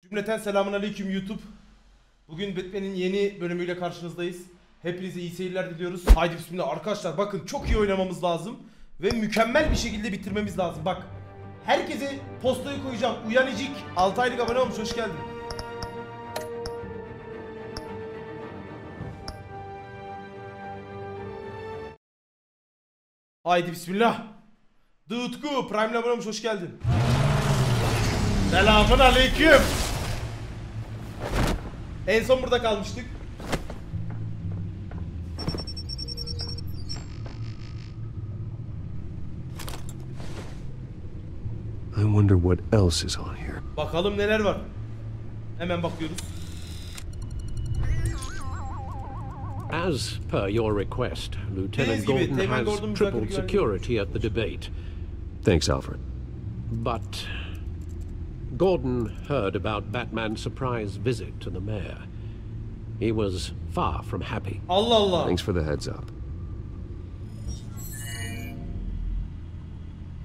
Cümleten selamünaleyküm YouTube. Bugün Batman'in yeni bölümüyle karşınızdayız. Hepinize iyi seyirler diliyoruz. Haydi bismillah arkadaşlar, bakın çok iyi oynamamız lazım. Ve mükemmel bir şekilde bitirmemiz lazım. Bak, herkese postayı koyacağım. Uyanıcık 6 aylık abone olmuş, hoş geldin. Haydi bismillah. Dıtku Prime'le abone olmuş, hoş geldin. Selamun aleyküm. En son burada kalmıştık. I wonder what else is on here. Bakalım neler var. Hemen bakıyoruz. As per your request, Lieutenant Gordon has tripled security at the debate. Thanks, Alfred. But Gordon heard about Batman's surprise visit to the mayor. He was far from happy. Allah Allah. Thanks for the heads up.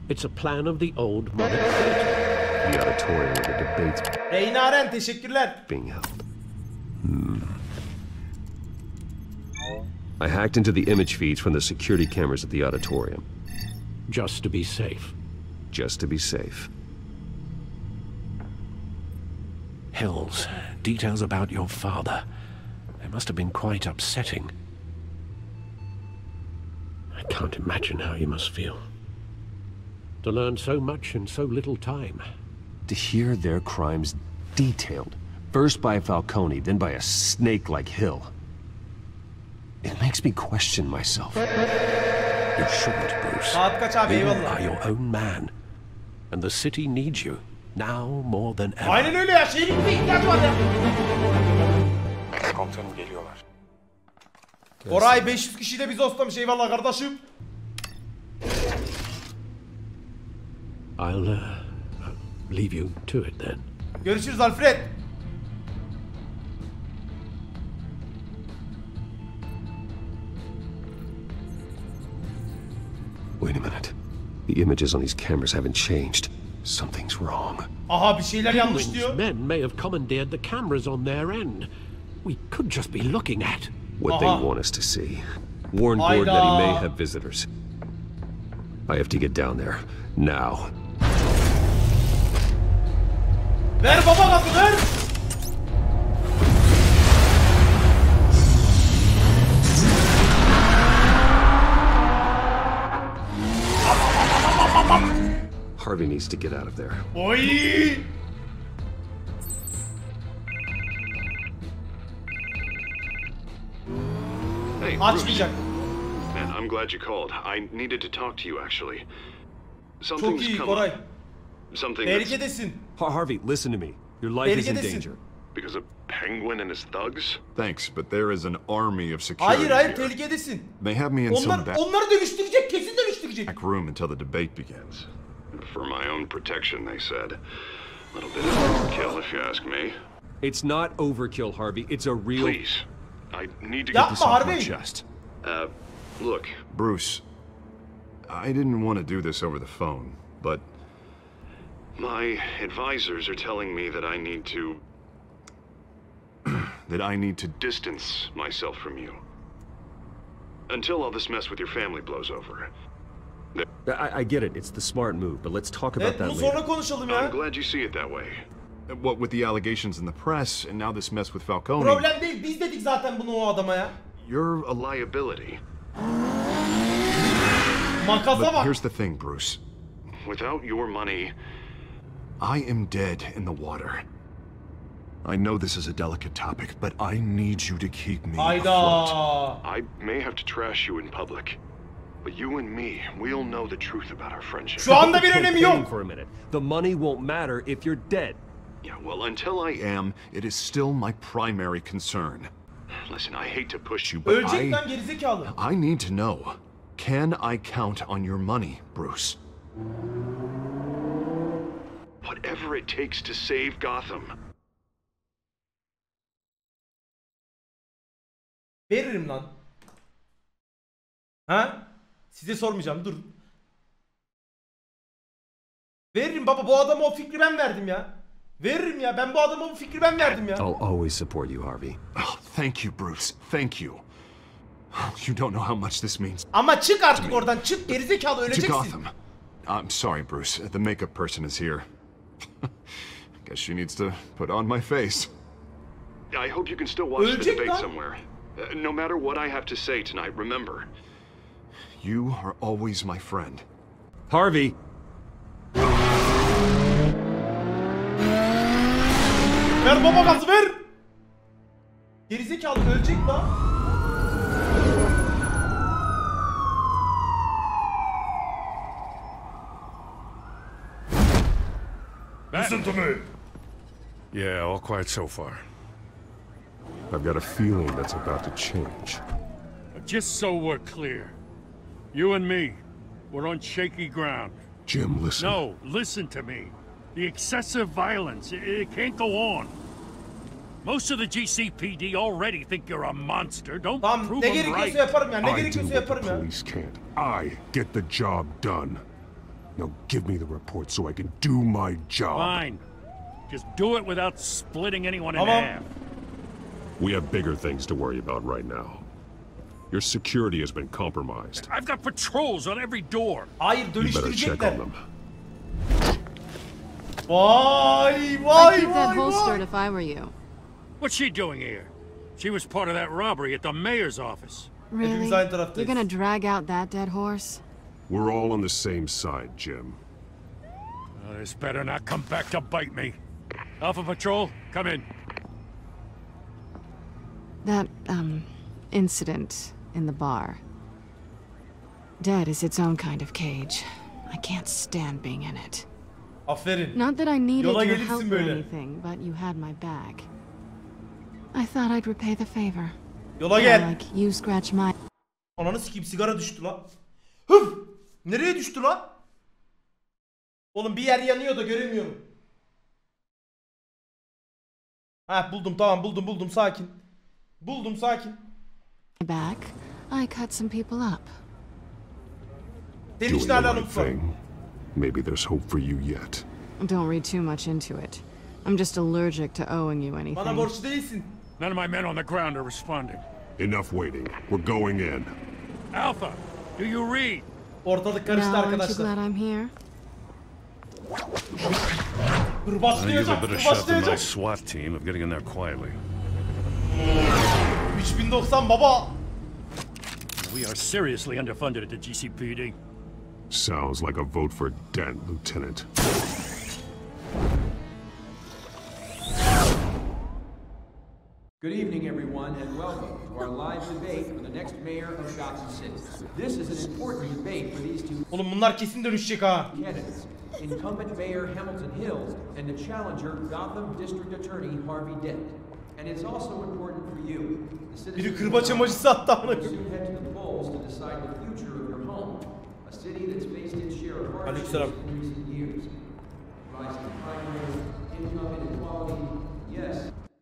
It's a plan of the old monarch theater. The auditorium where the debate's RRaenee teşekkürler. being held. I hacked into the image feeds from the security cameras at the auditorium. Just to be safe. Just to be safe. Hills, details about your father. They must have been quite upsetting. I can't imagine how you must feel. To learn so much in so little time. To hear their crimes detailed, first by Falcone, then by a snake like Hill. It makes me question myself. You shouldn't, Bruce. Saat kaç abi, You eyvallah. are your own man. And the city needs you, now more than ever. Aynen öyle ya, şehrin bir ihtiyacı var ya. Komutanım geliyorlar. Oray 500 kişiyi de biz oslamış, eyvallah kardeşim. I'll leave you to it then. Görüşürüz Alfred. Wait a minute. The images on these cameras haven't changed. Something's wrong. Aha, bir şeyler yanlış Penguin's diyor. men may have commandeered the cameras on their end. We could just be looking at. What they want us to see. Warn Gordon that he may have visitors. I have to get down there. Now. Ver baba gazı, ver. Harvey needs to get out of there. Oy. Hey, Bruce. Açmayacak. Man, I'm glad you called. I needed to talk to you actually. Çok Something's iyi come Koray. up. Something that's Tehlikedesin. Harvey, listen to me. Your life is in Tehlikedesin. danger. because of Penguin and his thugs. Thanks, but there is an army of security Hayır here. tehlikedesin. They have me in some Onları dönüştürecek, kesin dönüştürecek. back room until the debate begins. For my own protection, they said. A little bit of overkill, if you ask me. It's not overkill, Harvey. It's a real... Please, I need to Yapma get this off my Harvey. chest. Look, Bruce, I didn't want to do this over the phone, but my advisors are telling me that I need to distance myself from you. Until all this mess with your family blows over. I get it. It's the smart move, but let's talk about Evet, that bunu later. sonra konuşalım I'm ya. glad you see it that way. what with the allegations in the press and now this mess with Falcone, Problem değil, biz dedik zaten bunu o adama ya. you're A liability. Makasa But bak. here's the thing, Bruce. Without your money, I am dead in the water. I know this is a delicate topic, but I need you to keep me afloat. Hayda. I may have to trash you in public. But you and me, we'll know the truth about our friendship. Şu anda bir önemi Hang yok. for a minute. The money won't matter if you're dead. Yeah, well, until I Am, it is still my primary concern. Listen, I hate to push you, But Ölecek lan gerizekalı. I need to know, can I count on your money, Bruce? whatever it takes to save Gotham. Veririm lan. Ha? Size sormayacağım, dur. Veririm baba, bu adama o fikri ben verdim ya. Veririm ya. Ben bu adama bu fikri ben verdim ya. I'll always support you, Harvey. Oh, thank you, Bruce. Thank you. You don't know how much this means Ama çık artık oradan. Çık gerizekalı, to öleceksin. Gotham. I'm sorry, Bruce. The makeup person is here. Guess she needs to put on my face. I hope you can still watch the Ölecek debate lan. somewhere. No matter what I have to say tonight, remember. You are always my friend. Harvey! Ver baba gazı ver. Gerizekalı ölecek lan. Listen to me. Yeah, all quiet so far. I've got a feeling that's about to change. Just so we're clear, you and me, we're on shaky ground. Jim, listen. No, listen to me. The excessive violence, it can't go on. Most of the GCPD already think you're a monster. Don't Tamam prove ne them gerekiyorsa right. yaparım ya. Ne I do gerekiyorsa what the yaparım ya. police can't. I get the job done. Now give me the report so I can do my job. Fine. Just do it without splitting anyone in Tamam. half. We have bigger things to worry about right now. Your security has been compromised. I've got patrols on every door. Hayır You better check dönüştürecekler. on them. Vay I'd vay keep that vay holstered vay. if I were you. What's she doing here? She was part of that robbery at the mayor's office. Really? Hepimiz aynı taraftayız. You're gonna drag out that dead horse? We're all on the same side, Jim. This better not come back to bite me. Alpha Patrol, come in. That, incident in the bar. Dead is its own kind of cage. I can't stand being in it. Aferin. Not that I needed Yola your gelirsin help or böyle. anything, but you had my back. I thought I'd repay the favor. Yola Yeah, gel. like you scratch my... Ananı sikeyim sigara düştü lan. Hıf! Nereye düştü lan? Oğlum bir yer yanıyor da göremiyorum. Ha buldum tamam buldum sakin. Buldum sakin. back, I cut some people up. Senin Doing için the hala right umut var. thing. Maybe there's hope for you yet. Don't read too much into it. I'm just allergic to owing you Bana anything. borçlu değilsin. None of my men on the ground are responding. Enough waiting. We're going in. Alpha, do you read? Ortalık karıştı Now, aren't you arkadaşlar. glad I'm here? Hırbaçlayacak, Give a shot to my hırbaçlayacak. SWAT team of getting in there quietly. 3090 baba. We are seriously underfunded at the GCPD. Sounds like a vote for Dent, Lieutenant. Good evening, everyone, and welcome to our live debate for the next mayor of Gotham City. This is an important debate for these two Oğlum bunlar kesin dönüşecek ha. candidates, incumbent Mayor Hamilton Hills and the challenger Gotham District Attorney Harvey Dent. And it's also important for you, the citizens Biri of kırbaç Gotham, emojisi attı amına who koyayım. soon head to the polls to decide the future of your home, a city that's faced its share of hardships Aleykümselam. in recent years. Rising crime rates, income inequality, yes,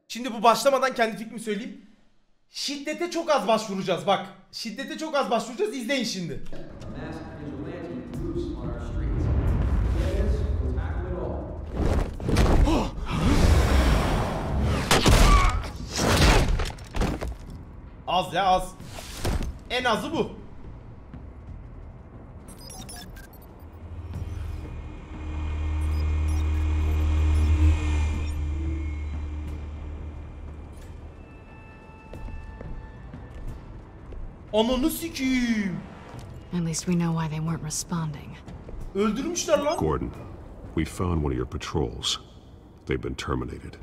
Şimdi bu başlamadan kendi fikrimi söyleyeyim. Şiddete çok az başvuracağız bak. Şiddete çok az başvuracağız. İzleyin şimdi. massive vigilante groups on our streets. Yes, we'll tackle it all. Az ya az. En azı bu. Ananı sikiyim. At least we know why they weren't responding. Öldürmüşler lan. Gordon, we found one of your patrols. They've been terminated.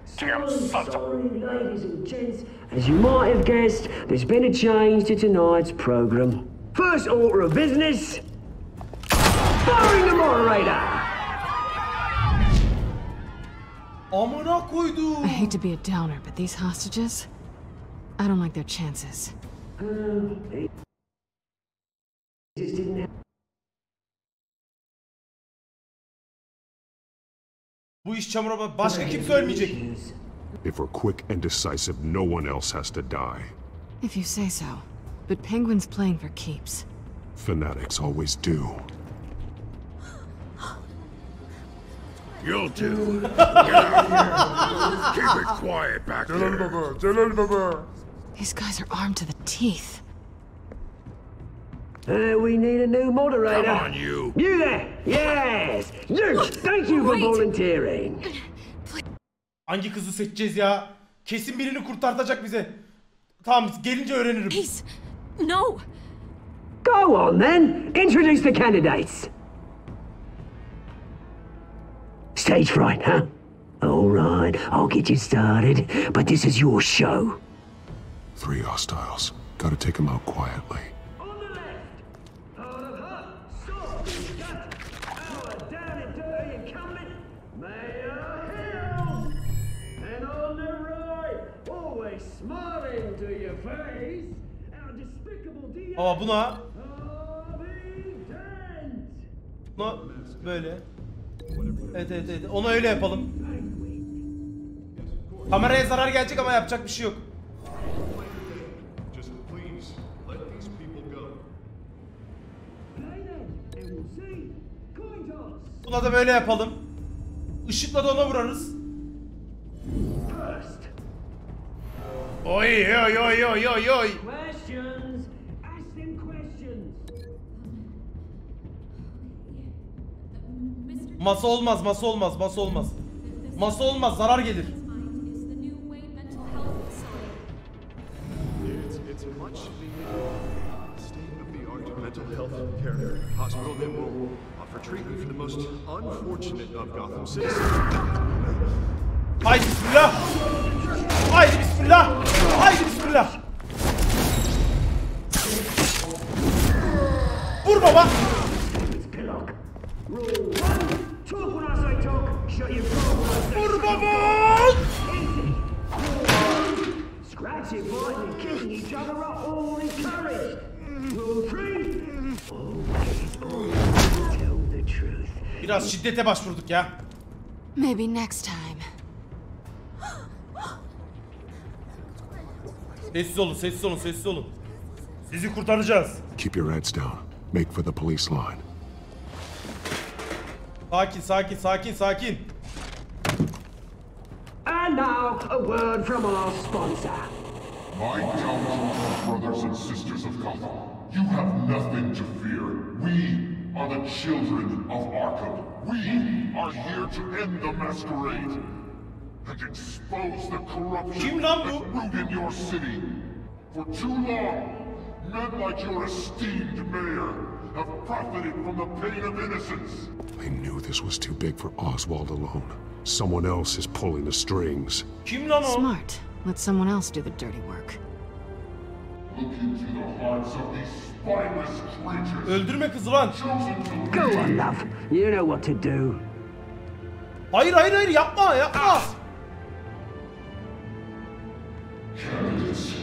Sorry, ladies and gents. As you might have guessed, there's been a change to tonight's program. First order of business, firing the moderator. Amına koydum. I hate to be a downer, but these hostages, I don't like their chances. Just didn't have Bu iş çamura başka kimse ölmeyecek. If we're quick and decisive, no one else has to die. If you say so. But Penguin's playing for keeps. Fanatics always do. You'll do. Get out here. Keep it quiet back there. These guys are armed to the teeth. We need a new moderator. Come on, you. You there? Yes. You. Thank you for volunteering. Hangi kızı seçeceğiz ya? Kesin birini kurtartacak bize. Tamam, gelince öğrenirim. Please. No. Go on then. Introduce the candidates. Stage fright, huh? All right, I'll get you started, but this is your show. 3 hostiles. Gotta take them out quietly. On the left, out of hut, stop, gut, our down and dirty incumbent, Mayor Hill. And on the right, always smiling to your face, our despicable DA. Ama buna böyle. Evet. Onu öyle yapalım. Kameraya zarar gelecek ama yapacak bir şey yok. Buna da böyle yapalım. Işıkla da ona vurarız. Oy. Masa olmaz, zarar gelir. It's a much state-of-the-art mental health care hospital that will offer treatment for the most unfortunate of Gotham citizens. Haydi bismillah. Vur baba. Vur baba. Scratching, biting, and kicking each other are all encouraged. Rule 3. Always tell the truth. Biraz şiddete başvurduk ya. Maybe next time. Sessiz olun. Sizi kurtaracağız. Keep your heads down. Make for the police line. Sakin. And now, a word from our sponsor. My Telltale brothers and sisters of Gotham, you have nothing to fear. We are the children of Arkham. We are here to end the masquerade and expose the corruption that rooted your city. For too long, men like your esteemed mayor have profited from the pain of innocence. I knew this was too big for Oswald alone. Someone else is pulling the strings. Smart. Let someone else do the dirty work. Look into the hearts of these spineless creatures. Öldürme kızı lan. Go on, love. You know what to do. Hayır, yapma. Candidates,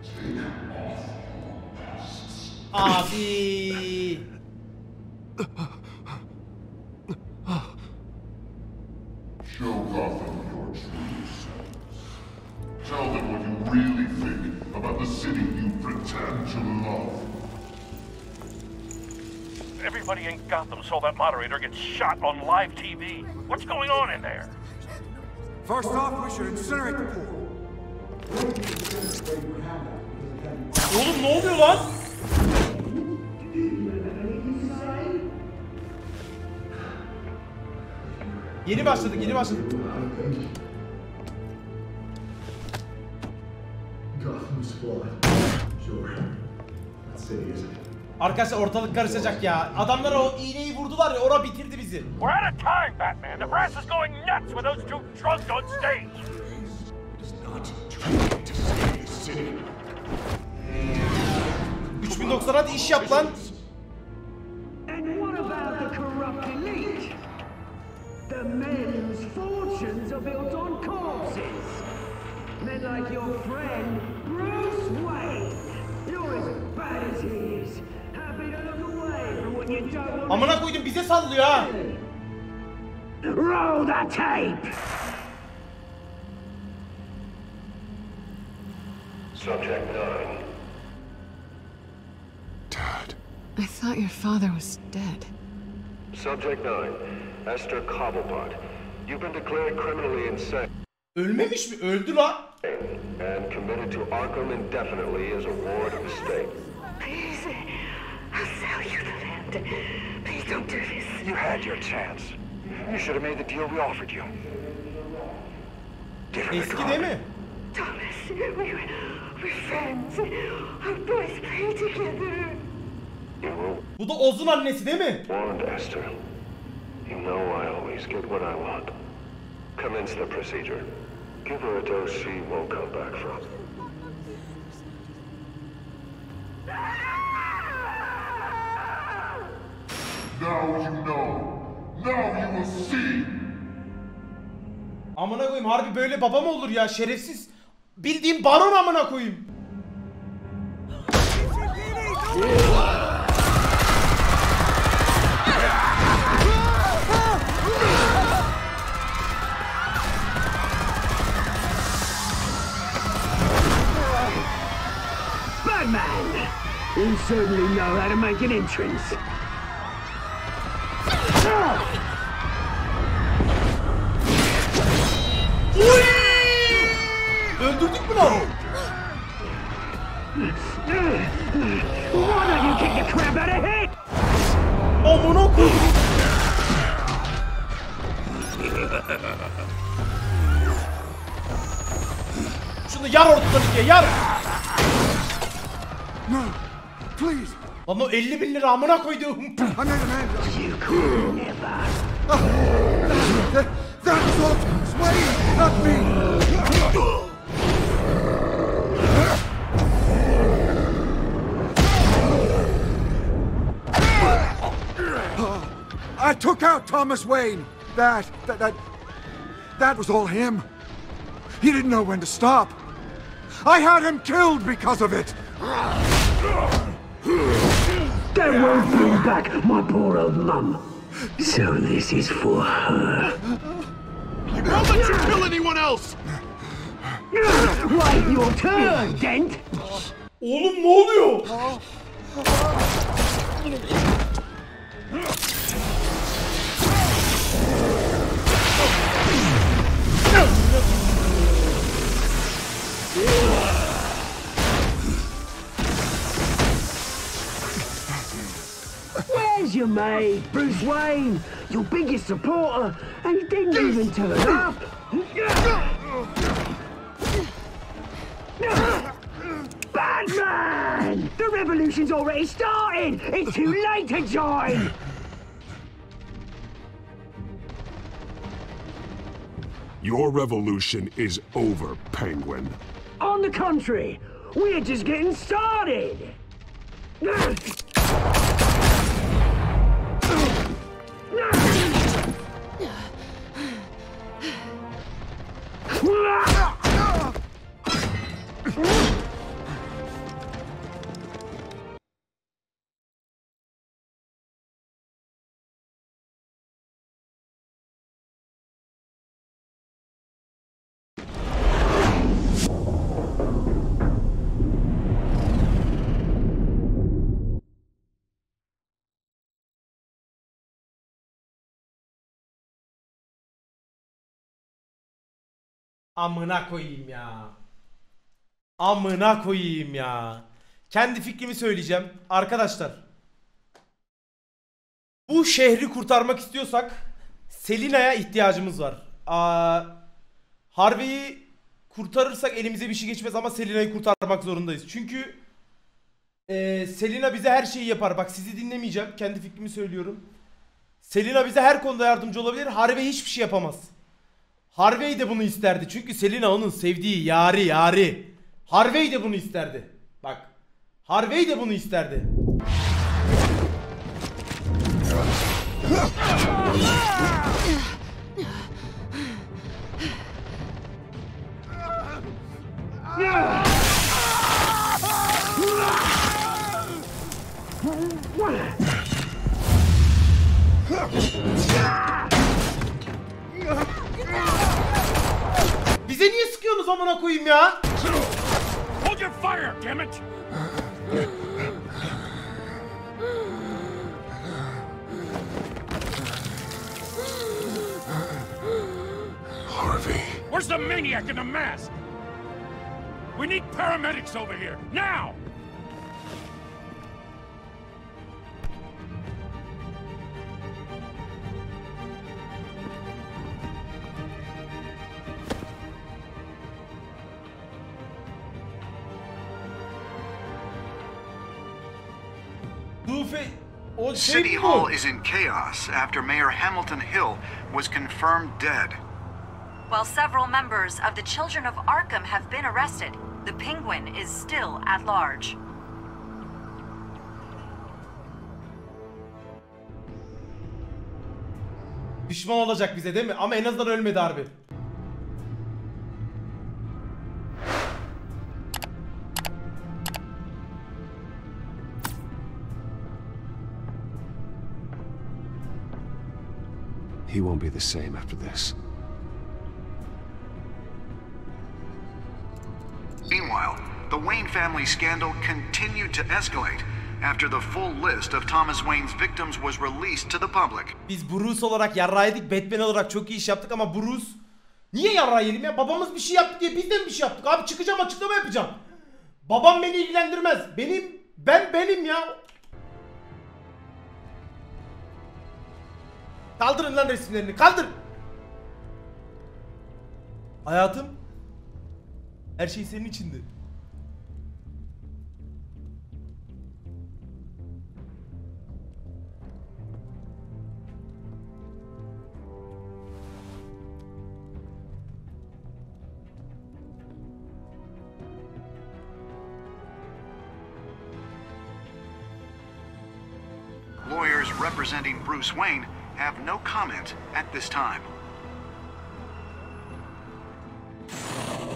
take off your masks. Abi. Show Gotham your true selves. Tell them what you really think about the city you pretend to love. Everybody in Gotham saw that moderator get shot on live TV. What's going on in there? First off, we should incinerate the pool. Oğlum ne oluyor lan? Yeni başladık. Arkadaşlar ortalık karışacak ya. Adamlar o iğneyi vurdular ya, ora bitirdi bizi. We're out of time, Batman. The brass is going nuts with those two drunks on stage. It's not trying to save the city. 3090 hadi iş yap lan. And what about the corrupt elite? The men whose fortunes are built on corpses. Men like your friend, Bruce Wayne. You're as bad as he is. Happy to look away from what you don't want. Amına koydum, bize sallıyor ha. Roll the tape. Subject 9. Dad. I thought your father was dead. Subject 9. Esther Cobblepot. You've been declared criminally insane. Ölmemiş mi? Öldü lan. And committed to Arkham indefinitely as a ward of the state. Please, I'll sell you the land. Please don't do this. You had your chance. You should have made the deal we offered you. Give her the Eski değil mi? Thomas, we're friends. Our boys play together. Bu da Oz'un annesi değil mi? Warned Esther. You know I always get what I want. Commence the procedure. Give her a dose she won't come back from. Now you know. Now you will see. Amına koyayım, harbi böyle baba mı olur ya, şerefsiz. Bildiğim baron amına koyayım. Batman! You certainly know how to make an entrance. Öldürdük mü lan? Why don't you kick the crap out of him? Amına koyayım. Şunu yar ortadan ikiye, yar. No, please. Lan o 50.000 lira amına koyduğum. I made a man. You could never. That was all Wayne, not me. I took out Thomas Wayne. That was all him. He didn't know when to stop. I had him killed because of it. That won't bring back my poor old mum. So this is for her. Don't let you kill anyone else! Wait your turn, Dent! Oğlum ne oluyor? Where's your mate, Bruce Wayne? Your biggest supporter, and he didn't even turn up. Batman! The revolution's already started! It's too late to join! Your revolution is over, Penguin. On the contrary, we're just getting started! Amına koyayım ya. Amına koyayım ya. Kendi fikrimi söyleyeceğim. Arkadaşlar. Bu şehri kurtarmak istiyorsak Selina'ya ihtiyacımız var. Harvey'i kurtarırsak elimize bir şey geçmez ama Selina'yı kurtarmak zorundayız. Çünkü Selina bize her şeyi yapar. Bak sizi dinlemeyeceğim. Kendi fikrimi söylüyorum. Selina bize her konuda yardımcı olabilir. Harvey hiçbir şey yapamaz. Harvey de bunu isterdi. Çünkü Selina onun sevdiği yari. Harvey de bunu isterdi. Bak. Harvey de bunu isterdi. Bize niye sıkıyorsunuz amına koyayım ya? Hold your fire, damn it! Harvey. Where's the maniac in the mask? We need paramedics over here, now! City Hall is in chaos after Mayor Hamilton Hill was confirmed dead. While several members of the Children of Arkham have been arrested, the Penguin is still at large. Düşman olacak bize değil mi? Ama en azından ölmedi harbi. He won't be the same after this. Meanwhile, the Wayne family scandal continued to escalate after the full list of Thomas Wayne's victims was released to the public. Biz Bruce olarak yarrağı yedik, Batman olarak çok iyi iş yaptık ama Bruce... Niye yarrağı yiyelim ya? Babamız bir şey yaptı diye biz de mi bir şey yaptık? Abi çıkacağım, açıklama yapacağım. Babam beni ilgilendirmez. Benim ya. Kaldırın lan resimlerini, kaldır. Hayatım, her şey senin içindi. Lawyers representing Bruce Wayne have no comment at this time.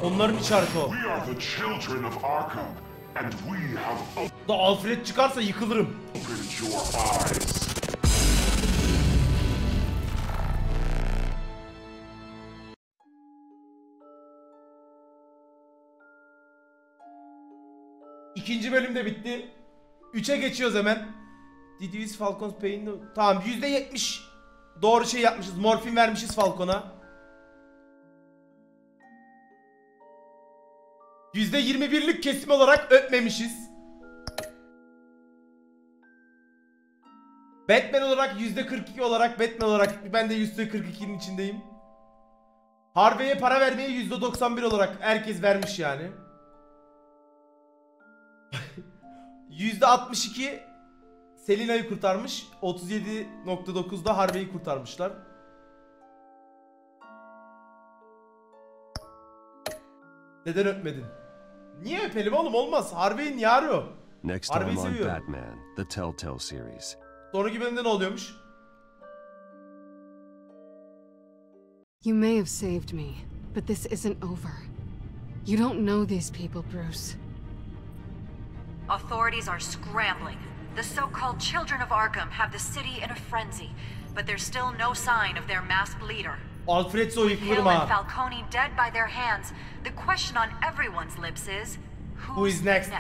Onların işareti o. We are the children of Arkham, and we have Da Alfred çıkarsa yıkılırım. opened your eyes. İkinci bölüm de bitti. 3'e geçiyoruz hemen. Did you use Falcon's pain? Tamam, %70 doğru şey yapmışız. Morfin vermişiz Falcon'a. %21'lik kesim olarak öpmemişiz. Batman olarak %42 olarak, Batman olarak ben de %42'nin içindeyim. Harvey'e para vermeye %91 olarak herkes vermiş yani. %62 Selina'yı kurtarmış. 37.9'da Harvey'i kurtarmışlar. Neden öpmedin? Niye öpelim oğlum, olmaz. Harvey'in yarı o. Next Harvey'i time on seviyor. Batman, the Telltale series. Sonraki bölümde ne oluyormuş? You may have saved me, but this isn't over. You don't know these people, Bruce. Authorities are scrambling. The so-called Children of Arkham have the city in a frenzy, but there's still no sign of their masked leader. Alfred so yıkılırım Hill and ha. Falcone dead by their hands. The question on everyone's lips is, Who is next?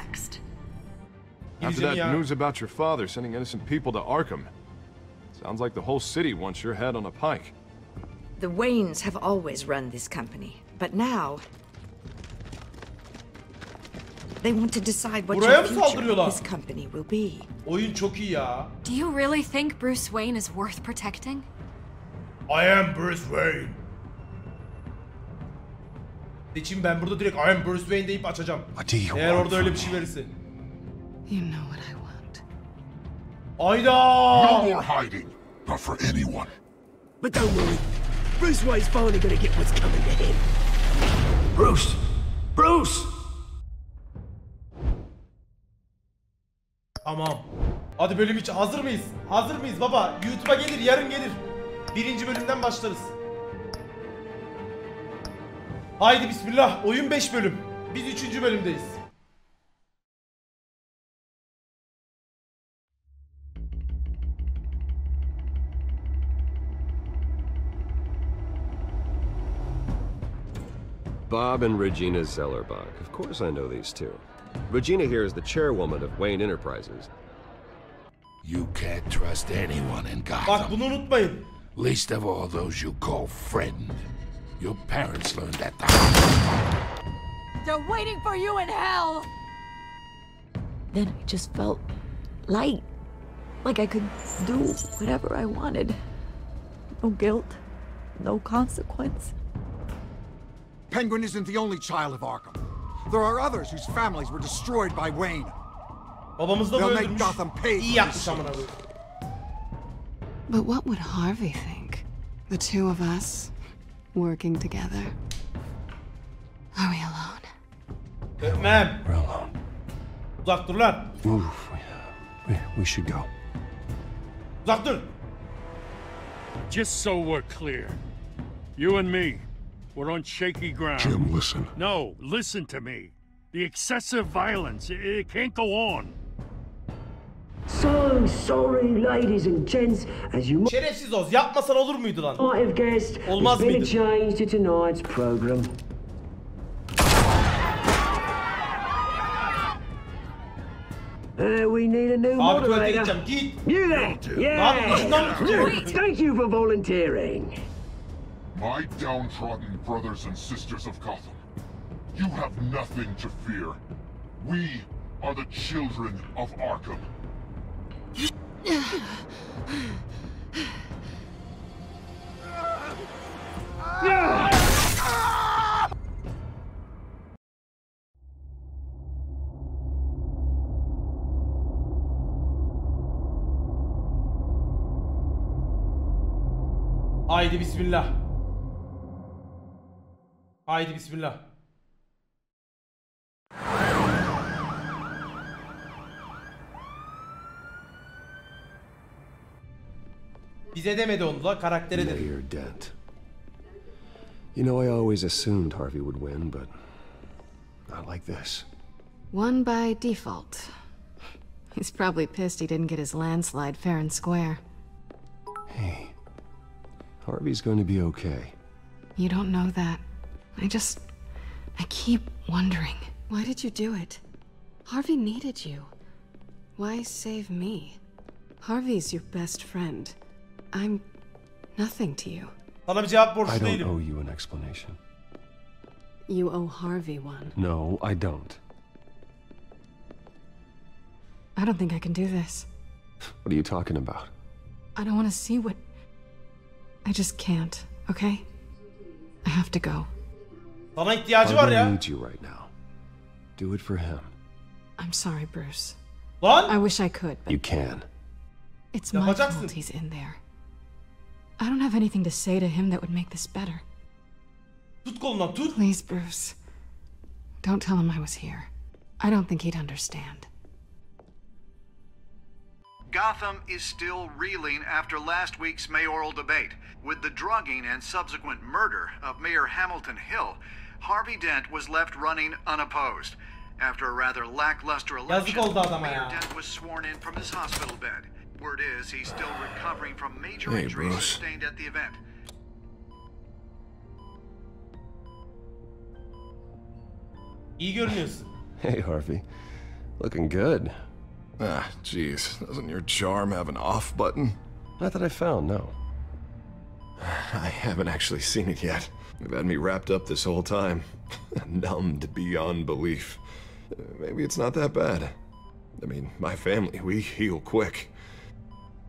After that news about your father sending innocent people to Arkham, sounds like the whole city wants your head on a pike. The Waynes have always run this company, but now they want to decide what Buraya your mı future saldırıyorlar? of this company will be. Oyun çok iyi ya. Do you really think Bruce Wayne is worth protecting? I am Bruce Wayne. Seçim ben burada direkt I am Bruce Wayne deyip açacağım. Eğer orada öyle bir şey verirse. You know what I want. Ayda! No more hiding, not for anyone. But don't worry, Bruce Wayne's finally gonna get what's coming to him. Bruce! Bruce! Tamam. Hadi bölüm 3. Hazır mıyız? Hazır mıyız baba? YouTube'a gelir, yarın gelir. 1. bölümden başlarız. Haydi bismillah. Oyun 5 bölüm. Biz 3. bölümdeyiz. Bob and Regina Zellerbach. Of course I know these two. Regina here is the chairwoman of Wayne Enterprises. You can't trust anyone in Gotham. Bak bunu unutmayın. Least of all those you call friend. Your parents learned that. They're waiting for you in hell! Then I just felt light. Like I could do whatever I wanted. No guilt, no consequence. Penguin isn't the only child of Arkham. There are others whose families were destroyed by Wayne. Babamız da They'll böyle make Gotham pay İyi for yapmış this. amına koyayım. But what would Harvey think? The two of us working together. Are we alone? Batman. We're alone. Uzak dur lan. Oof, we should go. Uzak dur. Just so we're clear, you and me, we're on shaky ground. Jim, listen. No, listen to me. The excessive violence, it can't go on. So sorry, ladies and gents, as you Şerefsiz Oz, yapmasan olur muydu lan? might have guessed, Olmaz there's been mıydı? a change to tonight's program. We need a new Abi tuvalete moderator. gideceğim, git. You there? Thank you for volunteering. My downtrodden brothers and sisters of Gotham, you have nothing to fear. We are the children of Arkham. Haydi bismillah. Haydi bismillah. Bize demedi onu da, karaktere dedi. Mayor Dent. You know, I always assumed Harvey would win, but not like this. Won by default. He's probably pissed he didn't get his landslide fair and square. Hey, Harvey's going to be okay. You don't know that. I keep wondering. Why did you do it? Harvey needed you. Why save me? Harvey's your best friend. I'm nothing to you. Sana bir cevap I borçlu don't değilim. owe you an explanation. You owe Harvey one. No, I don't. I don't think I can do this. What are you talking about? I don't want to see what... I just can't, okay? I have to go. Sana ihtiyacı var Harvey ya. needs you right now. Do it for him. I'm sorry, Bruce. Lan? I wish I could, but You can. it's my fault he's in there. I don't have anything to say to him that would make this better. Tut kolundan, tut. Please, Bruce. Don't tell him I was here. I don't think he'd understand. Gotham is still reeling after last week's mayoral debate. With the drugging and subsequent murder of Mayor Hamilton Hill, Harvey Dent was left running unopposed. After a rather lackluster election, Mayor Dent was sworn in from his hospital bed. Word is he's still recovering from major injuries sustained at the event. İyi görünüyorsun. Hey, Harvey. Looking good. Ah, jeez. Doesn't your charm have an off button? Not that I found, no. I haven't actually seen it yet. You've had me wrapped up this whole time. Numbed beyond belief. Maybe it's not that bad. I mean, my family, we heal quick.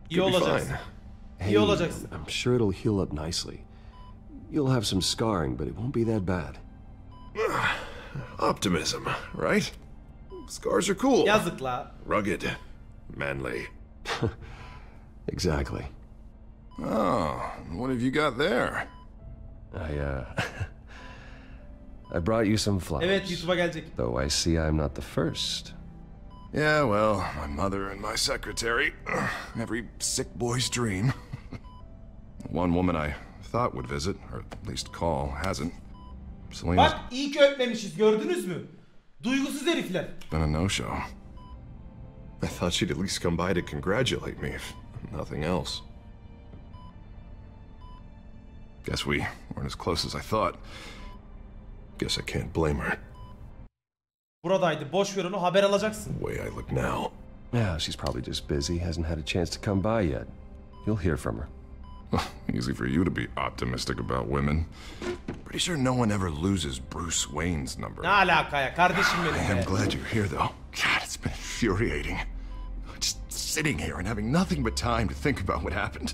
İyi olacaksın. Hey, İyi olacaksın. I'm sure it'll heal up nicely. You'll have some scarring, but it won't be that bad. Optimism, right? Scars are cool. Yazık la. Rugged. Manly. Exactly. Oh, what have you got there? I brought you some flowers. Evet, YouTube'a gelecek. Though I see I'm not the first. Yeah, well, my mother and my secretary. Every sick boy's dream. One woman I thought would visit, or at least call, hasn't. Selena's Bak iyi ki öpmemişiz, gördünüz mü? Duygusuz herifler. been a no-show. I thought she'd at least come by to congratulate me, if nothing else. Guess we weren't as close as I thought. Guess I can't blame her. Buradaydı, boş ver onu, haber alacaksın. The way I look now. Yeah, she's probably just busy, hasn't had a chance to come by yet. You'll hear from her. Easy for you to be optimistic about women. Pretty sure no one ever loses Bruce Wayne's number. Ne alaka ya kardeşim benim. I am glad you're here though. God, it's been infuriating. Just sitting here and having nothing but time to think about what happened.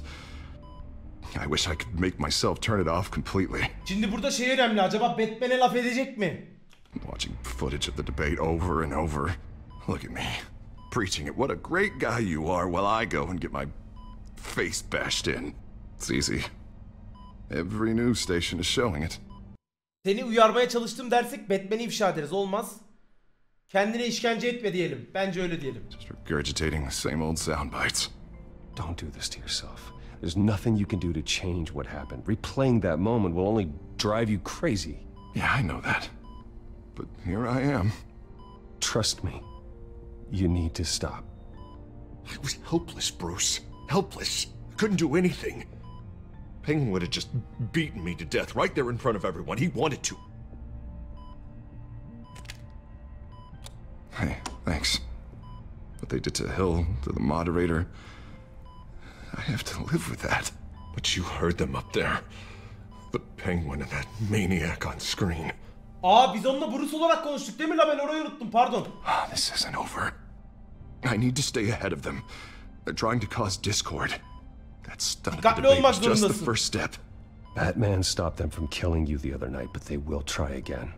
I wish I could make myself turn it off completely. Şimdi burada şey önemli, acaba Batman'e laf edecek mi? Watching footage of the debate over and over. Look at me, preaching it. What a great guy you are, while I go and get my face bashed in. It's easy. Every news station is showing it. Seni uyarmaya çalıştım dersek Batman'i ifşa ederiz. Olmaz. Kendine işkence etme diyelim. Bence öyle diyelim. Just regurgitating the same old sound bites. Don't do this to yourself. There's nothing you can do to change what happened. Replaying that moment will only drive you crazy. Yeah, I know that. But here I am. Trust me. You need to stop. I was helpless, Bruce. Helpless. Couldn't do anything. Penguin would have just beaten me to death right there in front of everyone. He wanted to. Hey, thanks. What they did to Hill, to the moderator, I have to live with that. But you heard them up there. The Penguin and that maniac on screen. Biz onunla Bruce olarak konuştuk değil mi la, ben orayı unuttum, pardon. This isn't over. I need to stay ahead of them. They're trying to cause discord. That stunt of the debate was just the first step. Batman stopped them from killing you the other night, but they will try again.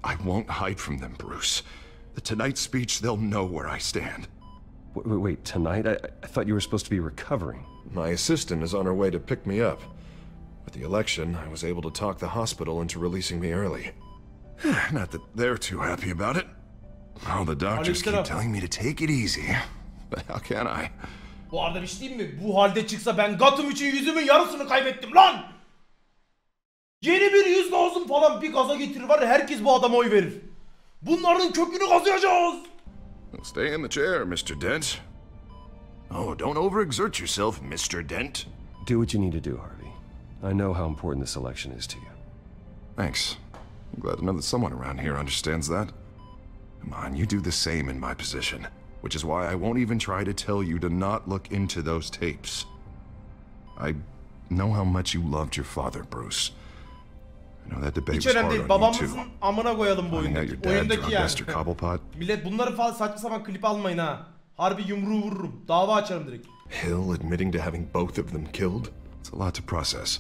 I won't hide from them, Bruce. The tonight speech, they'll know where I stand. Wait, tonight? I thought you were supposed to be recovering. My assistant is on her way to pick me up. With the election, I was able to talk the hospital into releasing me early. Not that they're too happy about it. All the doctors keep telling me to take it easy. But how can I? Bu arada bir şey diyeyim mi? Bu halde çıksa ben Gotham için yüzümün yarısını kaybettim lan! Yeni bir yüz lazım falan, bir gaza getirir var ya, herkes bu adama oy verir. Bunların kökünü kazıyacağız. Stay in the chair, Mr. Dent. Oh, don't overexert yourself, Mr. Dent. Do what you need to do, Harvey. I know how important this election is to you. Thanks. I'm glad to know that someone around here understands that. Come on, you do the same in my position. Which is why I won't even try to tell you to not look into those tapes. I know how much you loved your father, Bruce. I know that debate was hard on you too. Babamızın amına koyalım bu oyundaki. Oyundaki yani. Millet bunları falan saçma sapan klip almayın ha. Harbi yumruğu vururum. Dava açarım direkt. Hill admitting to having both of them killed? It's a lot to process.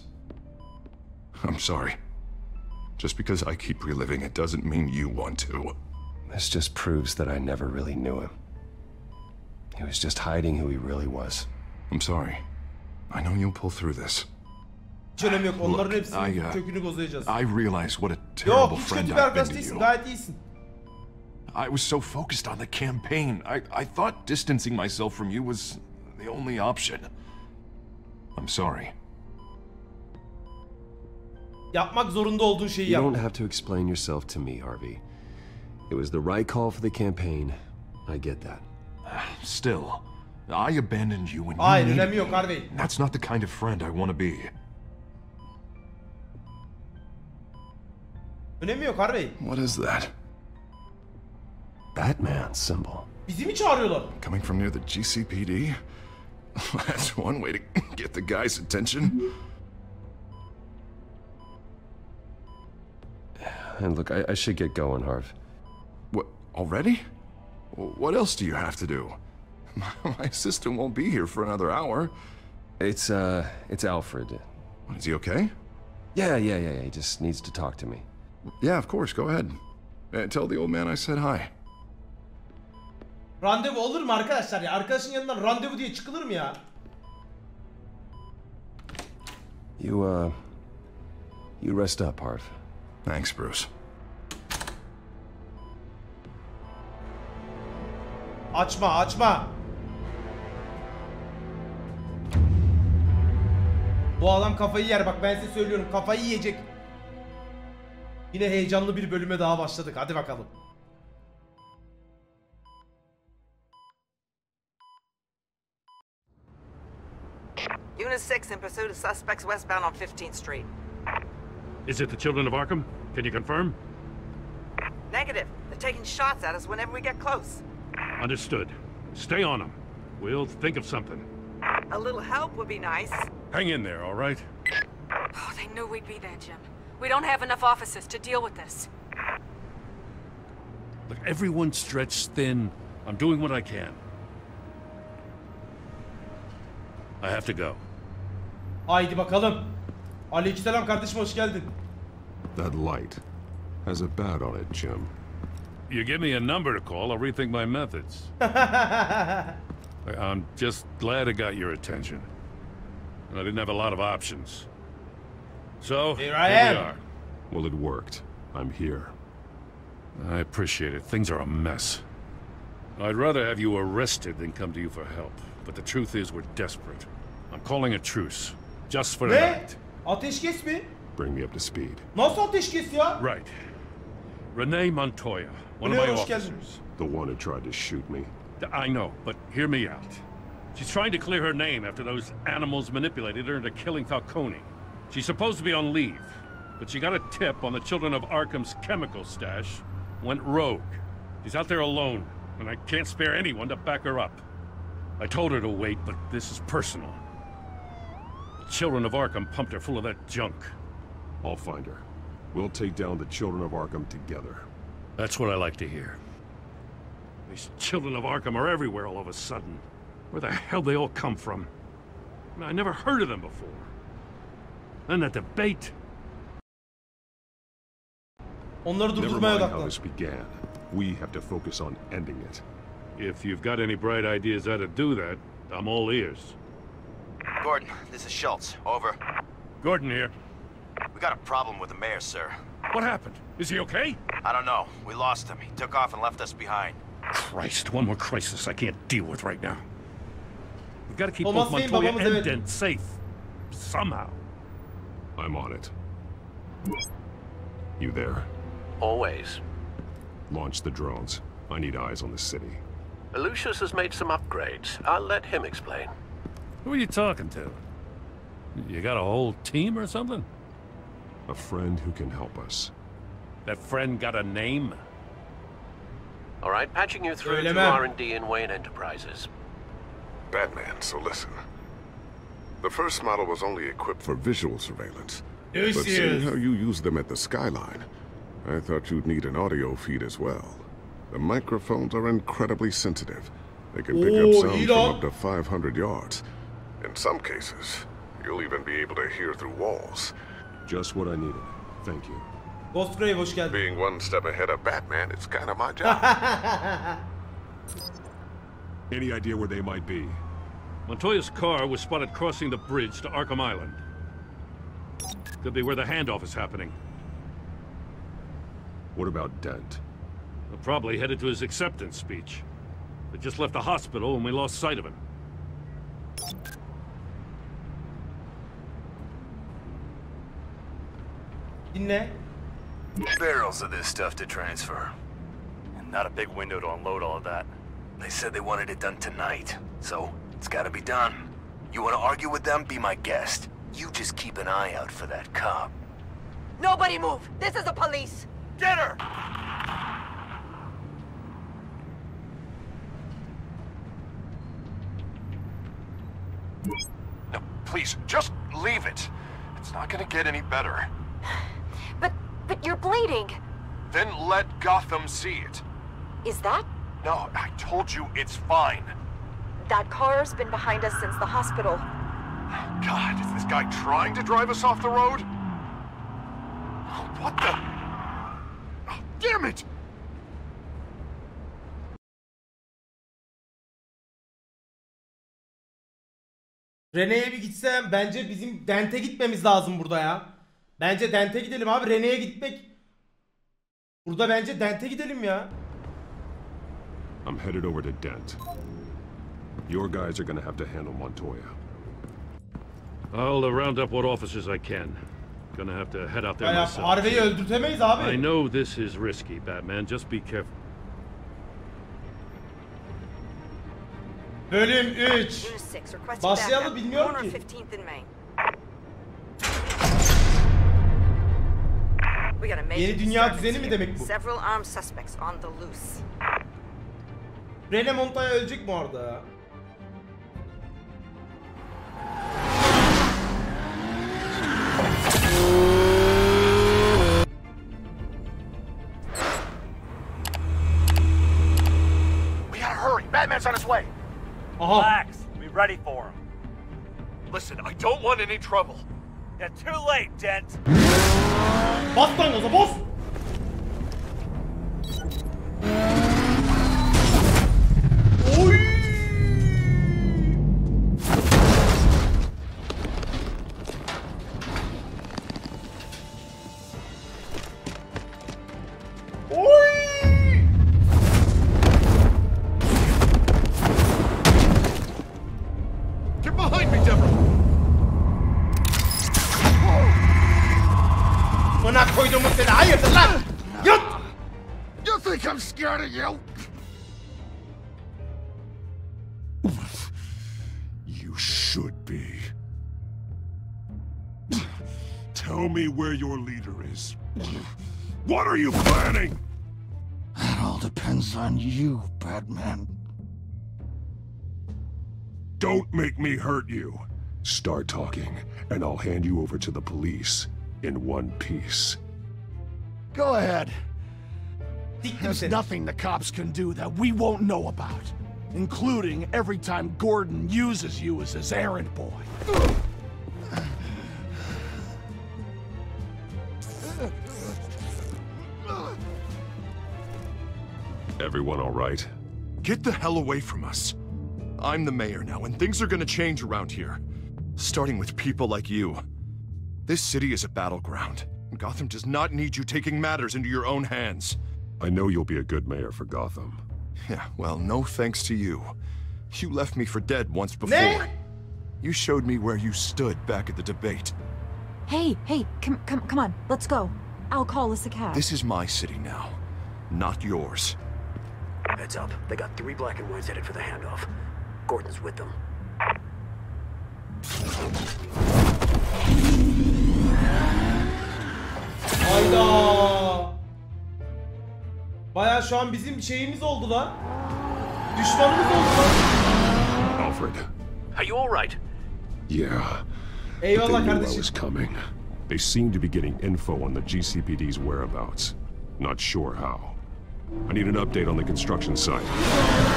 I'm sorry. Just because I keep reliving it doesn't mean you want to. This just proves that I never really knew him. He was just hiding who he really was. I'm sorry. I know you'll pull through this. Hiç önemi yok. Onların hepsinin kökünü kozlayacağız. I realize what a terrible friend I've been to you. Gayet iyisin. I was so focused on the campaign. I thought distancing myself from you was the only option. I'm sorry. Yapmak zorunda olduğun şeyi yap. You don't have to explain yourself to me, Harvey. It was the right call for the campaign. I get that. Still, I abandoned you when Hayır, you önemi needed yok me. Harvey. That's not the kind of friend I want to be. Önemi yok Harvey. What is that? Batman symbol. Bizi mi çağırıyorlar? Coming from near the GCPD? That's one way to get the guy's attention. And look, I should get going, Harv. What, already? What else do you have to do? My assistant won't be here for another hour. It's Alfred. Is he okay? Yeah. He just needs to talk to me. Yeah, of course, go ahead. Tell the old man I said hi. Randevu olur mu arkadaşlar ya? Arkadaşın yanından randevu diye çıkılır mı ya? You rest up, Harv. Thanks, Bruce. Açma. Bu adam kafayı yer, bak ben size söylüyorum, kafayı yiyecek. Yine heyecanlı bir bölüme daha başladık. Hadi bakalım. Unit 6 in pursuit of suspects westbound on 15th Street. Is it the children of Arkham? Can you confirm? Negative. They're taking shots at us whenever we get close. Understood. Stay on them. We'll think of something. A little help would be nice. Hang in there, all right? Oh, they knew we'd be there, Jim. We don't have enough officers to deal with this. Look, everyone's stretched thin. I'm doing what I can. I have to go. Haydi bakalım. Aleykümselam kardeşim, hoş geldin. That light has a bat on it, Jim. You give me a number to call, I'll rethink my methods. I'm just glad I got your attention. I didn't have a lot of options. So, here I am. We are. Well, it worked. I'm here. I appreciate it. Things are a mess. I'd rather have you arrested than come to you for help. But the truth is, we're desperate. I'm calling a truce. Just for tonight. Ateşkes mi? Bring me up to speed. Nasıl ateşkes ya? Right. RRaenee Montoya, one of my officers. The one who tried to shoot me. I know, but hear me out. She's trying to clear her name after those animals manipulated her into killing Falcone. She's supposed to be on leave, but she got a tip on the Children of Arkham's chemical stash, went rogue. She's out there alone, and I can't spare anyone to back her up. I told her to wait, but this is personal. The Children of Arkham pumped her full of that junk. I'll find her. We'll take down the Children of Arkham together. That's what I like to hear. These Children of Arkham are everywhere all of a sudden. Where the hell they all come from? I never heard of them before. Then that debate. Onları Never durdurmaya mind how odaklan. this began. We have to focus on ending it. If you've got any bright ideas how to do that, I'm all ears. Gordon, this is Schultz. Over. Gordon here. We got a problem with the mayor, sir. What happened? Is he okay? I don't know. We lost him. He took off and left us behind. Christ, one more crisis I can't deal with right now. We've got to keep Olmaz both değil, Montoya babamız and evet. Dent safe. Somehow. I'm on it. You there? Always. Launch the drones. I need eyes on the city. Lucius has made some upgrades. I'll let him explain. Who are you talking to? You got a whole team or something? A friend who can help us. That friend got a name? All right, patching you through to R&D in Wayne Enterprises. Batman, so listen. The first model was only equipped for visual surveillance. Yes, But seeing how you use them at the skyline, I thought you'd need an audio feed as well. The microphones are incredibly sensitive. They can pick up sounds from up to 500 yards. In some cases, you'll even be able to hear through walls. Just what I needed. Thank you. Ghost Grave, hoş geldin. Being one step ahead of Batman, it's kind of my job. Any idea where they might be? Montoya's car was spotted crossing the bridge to Arkham Island. Could be where the handoff is happening. What about Dent? They're probably headed to his acceptance speech. They just left the hospital and we lost sight of him. Dinle. Barrels of this stuff to transfer. And not a big window to unload all of that. They said they wanted it done tonight, so it's gotta be done. You wanna argue with them? Be my guest. You just keep an eye out for that cop. Nobody move! This is the police! Get her! No, please, just leave it. It's not gonna get any better. But you're bleeding! Then let Gotham see it. Is that? No, I told you it's fine. That car's been behind us since the hospital. God, is this guy trying to drive us off the road? What the? Oh, damn it! RRaenee'ye bir gitsem, bence bizim Dent'e gitmemiz lazım burada ya. Bence Dent'e gidelim abi. RRaenee'ye gitmek. Burada bence Dent'e gidelim ya. I'm headed over to Dent. Your guys are gonna have to handle Montoya. I'll round up what officers I can. Gonna have to head out there Ya myself. Harvey'i öldürtemeyiz abi. I know this is risky, Batman. Just be careful. Bölüm 3. Başlayalım bilmiyorum ki. Yeni dünya düzeni mi demek bu? RRaenee Montoya ölecek mi orada ya? Dent's on his way. Relax. Be ready for him. Listen, I don't want any trouble. You're too late, Dent. Bas lan gaza, bas! Oy! Get behind me, Deborah! Bana koyduğumu seni hayırdır lan? Yut! You think I'm scared of you? You should be. Tell me where your leader is. What are you planning? That all depends on you, Batman. Don't make me hurt you. Start talking, and I'll hand you over to the police in one piece. Go ahead. There's nothing the cops can do that we won't know about, including every time Gordon uses you as his errand boy. Everyone all right? Get the hell away from us. I'm the mayor now, and things are gonna change around here. Starting with people like you. This city is a battleground. Gotham does not need you taking matters into your own hands. I know you'll be a good mayor for Gotham. Yeah, well, no thanks to you. You left me for dead once before. You showed me where you stood back at the debate. Hey, come on, let's go. I'll call us a cab. This is my city now, not yours. Heads up. They got 3 black and whites headed for the handoff. Gordon's with them. Hayda. Bayağı şu an bizim şeyimiz oldu lan. Düşmanımız oldu lan. Alfred. Are you all right? Yeah. Eyvallah But they knew I kardeşim. was coming. They seem to be getting info on the GCPD's whereabouts. Not sure how. I need an update on the construction site.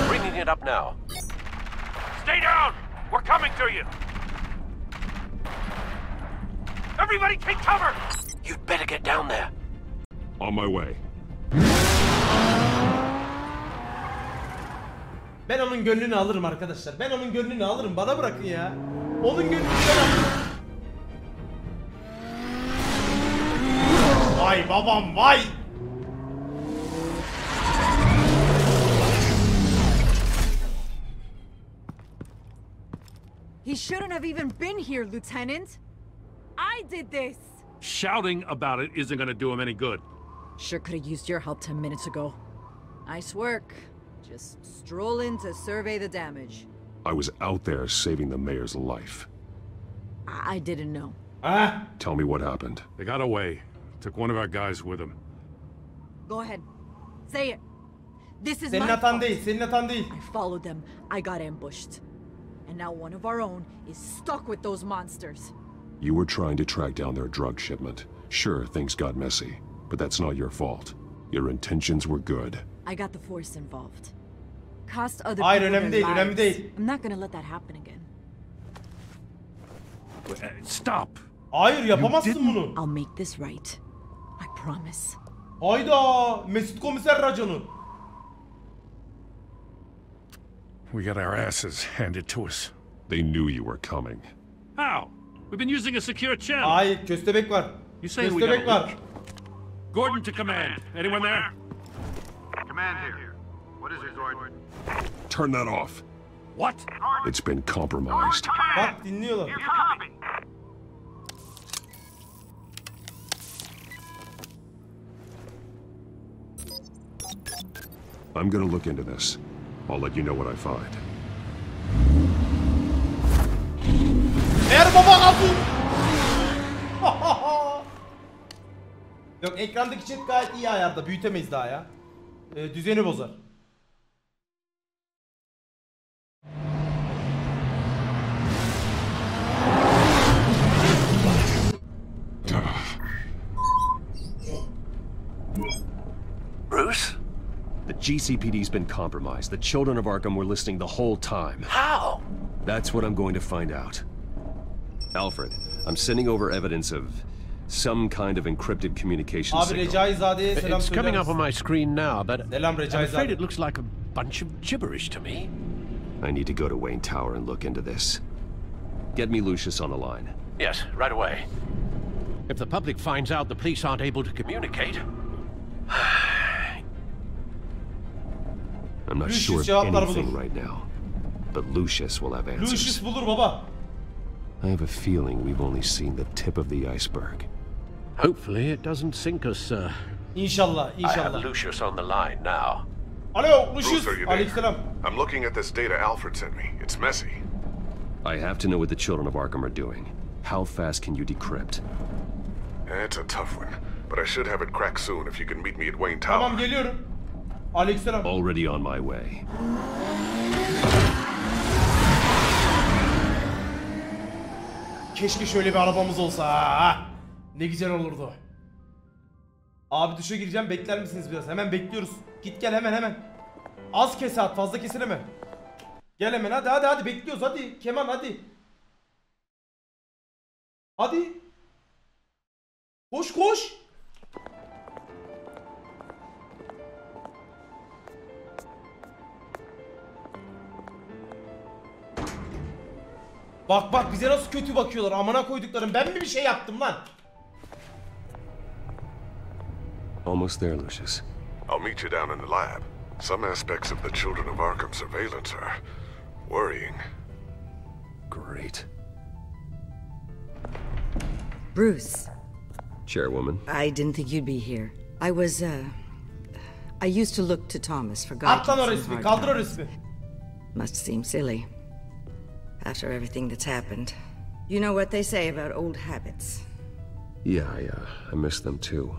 Bringing it up now. Stay down! We're coming to you! Everybody take cover! You'd better get down there. On my way. Ben onun gönlünü alırım arkadaşlar. Ben onun gönlünü alırım. Bana bırakın ya. Onun gönlünü ben alırım. Vay babam vay. He shouldn't have even been here, Lieutenant. I did this. Shouting about it isn't gonna do him any good. Sure could have used your help 10 minutes ago. Nice work. Just stroll in to survey the damage. I was out there saving the mayor's life. I didn't know. Tell me what happened. They got away. Took one of our guys with them. Go ahead. Say it. This is Senin my hatan fault. değil, senin hatan değil. I followed them. I got ambushed. And now one of our own is stuck with those monsters. You were trying to track down their drug shipment. Sure, things got messy, but that's not your fault. Your intentions were good. I got the Force involved. Cost other Hayır, people önemli their değil, önemli lives. değil. I'm not gonna let that happen again. Stop. Hayır, yapamazsın bunu. I'll make this right. I promise. Hayda, Mesut Komiser raconu. We got our asses handed to us. They knew you were coming. How? We've been using a secure channel. Hayır, köstebek var. You saying we got Köstebek a var. leak? Gordon to command. Anyone there? Command here. What is his order? Turn that off. What? It's been compromised. Bak dinliyorlar. I'm gonna look into this. I'll let you know what I find. Ver baba kapı. Yok, ekrandaki chat gayet iyi ayarda. Büyütemeyiz daha ya. Düzeni bozar. Bruce? The GCPD's been compromised. The children of Arkham were listening the whole time. How? That's what I'm going to find out. Alfred, I'm sending over evidence of some kind of encrypted communication signal. It's coming up on my screen now, but I'm Recaizade. afraid it looks like a bunch of gibberish to me. I need to go to Wayne Tower and look into this. Get me Lucius on the line. Yes, right away. If the public finds out the police aren't able to communicate... I'm not Lucius sure of cevaplar anything bulur. right now, but Lucius will have answers. Lucius bulur baba. I have a feeling we've only seen the tip of the iceberg. Hopefully it doesn't sink us, sir. İnşallah, I have inşallah. Lucius on the line now. Alo, Lucius. Bruce, are you there? Aleykümselam. I'm looking at this data Alfred sent me. It's messy. I have to know what the children of Arkham are doing. How fast can you decrypt? It's a tough one, but I should have it cracked soon if you can meet me at Wayne Tower. Tamam geliyorum. Aleykümselam. Already on my way. Keşke şöyle bir arabamız olsa. Ha. Ne güzel olurdu. Abi duşa gireceğim, bekler misiniz biraz? Hemen bekliyoruz. Git gel hemen. Az kese at, fazla kesileme. Gel hemen, hadi bekliyoruz, hadi Kemal, hadi. Hadi. Koş. Bak bize nasıl kötü bakıyorlar, amına koyduklarım. Ben mi bir şey yaptım lan? Almost there, Lucius. I'll meet you down in the lab. Some aspects of the Children of Arkham surveillance are worrying. Great. Bruce. Chairwoman. I didn't think you'd be here. I used to look to Thomas for guidance. At lan o in resmi, hard kaldır o times. resmi. Must seem silly. After everything that's happened. You know what they say about old habits. Yeah, I miss them too.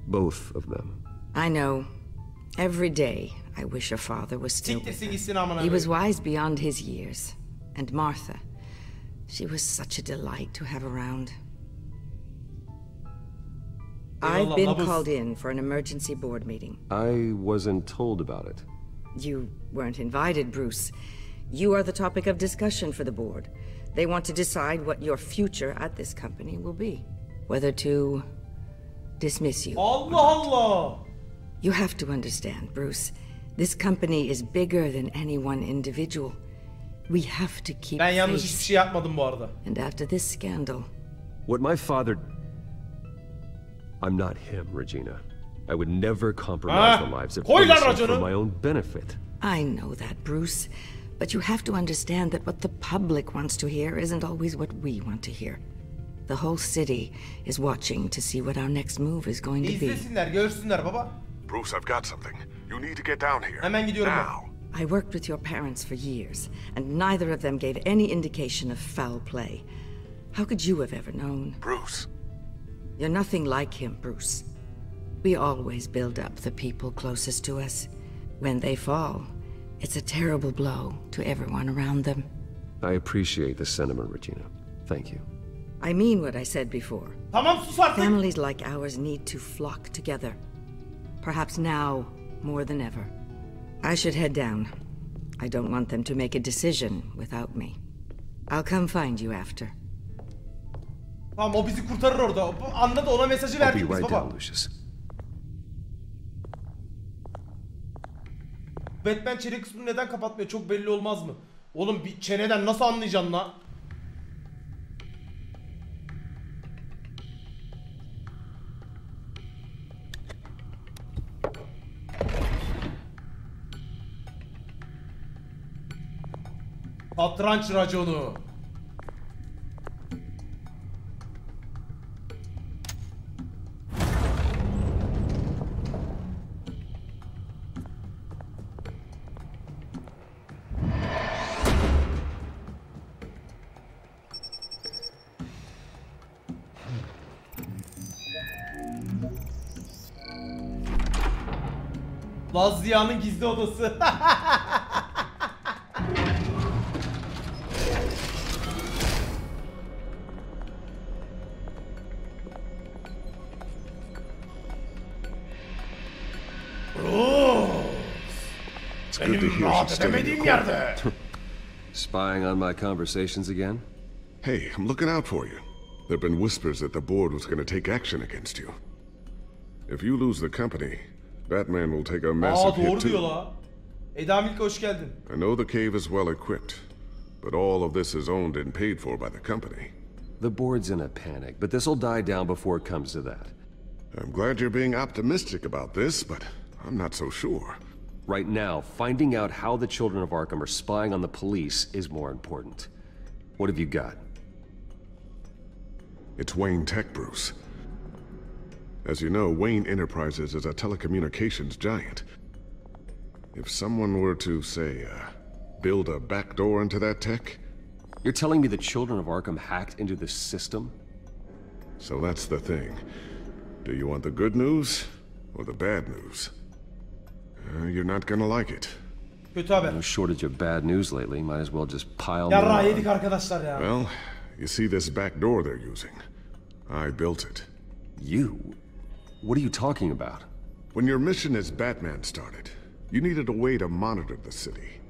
Both of them. I know. Every day, I wish your father was still with Siktirsin us. gitsin amına He was koyayım. wise beyond his years. And Martha, she was such a delight to have around. I've been called in for an emergency board meeting. I wasn't told about it. You weren't invited, Bruce. You are the topic of discussion for the board. They want to decide what your future at this company will be. Whether to dismiss you. Allah. You have to understand, Bruce. This company is bigger than any one individual. We have to keep Ben yanlış face. hiçbir şey yapmadım bu arada. And after this scandal... What my father... I'm not him, Regina. I would never compromise the lives of innocents for my own benefit. I know that, Bruce. But you have to understand that what the public wants to hear isn't always what we want to hear. The whole city is watching to see what our next move is going to be. İzlesinler, görsünler baba. Bruce, I've got something. You need to get down here. Hemen gidiyorum ben. Now. I worked with your parents for years, and neither of them gave any indication of foul play. How could you have ever known? Bruce. You're nothing like him, Bruce. We always build up the people closest to us. When they fall, it's a terrible blow to everyone around them. I appreciate the sentiment, Regina. Thank you. I mean what I said before. Tamam, sus artık. Families like ours need to flock together. Perhaps now more than ever. I should head down. I don't want them to make a decision without me. I'll come find you after. Tamam, o bizi kurtarır orada. Anladı, ona mesajı I'll be verdik biz right baba. down, Lucius. Batman çene kısmını neden kapatmıyor? Çok belli olmaz mı? Oğlum bir çeneden nasıl anlayacaksın la? Satranç raconu. Laz Ziya'nın gizli odası. Oh! It's good to hear she's still in your corner. Spying on my conversations again? Hey, I'm looking out for you. There've been whispers that the board was going to take action against you. If you lose the company, Batman will take a massive hit too. Edamilk hoş geldin. I know the cave is well equipped, but all of this is owned and paid for by the company. The board's in a panic, but this'll die down before it comes to that. I'm glad you're being optimistic about this, but I'm not so sure. Right now, finding out how the children of Arkham are spying on the police is more important. What have you got? It's Wayne Tech, Bruce. As you know, Wayne Enterprises is a telecommunications giant. If someone were to, say, build a backdoor into that tech... You're telling me the children of Arkham hacked into this system? So that's the thing. Do you want the good news or the bad news? You're not gonna like it. Kötü haber. No shortage of bad news lately. Might as well just pile Yarrağı more yedik arkadaşlar ya. Well, you see this back door they're using. I built it. You? What are you talking about? When your mission as Batman started, you needed a way to monitor the city.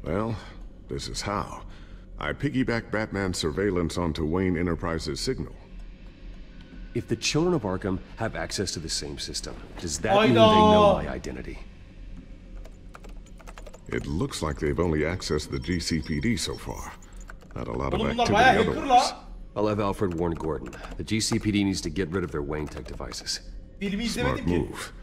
Well, this is how. I piggybacked Batman's surveillance onto Wayne Enterprises' signal. If the children of Arkham have access to the same system, does that mean they know my identity? It looks like they've only accessed the GCPD so far. Not a lot of activity otherwise. I'll have Alfred warn Gordon. The GCPD needs to get rid of their Wayne Tech devices. Smart move.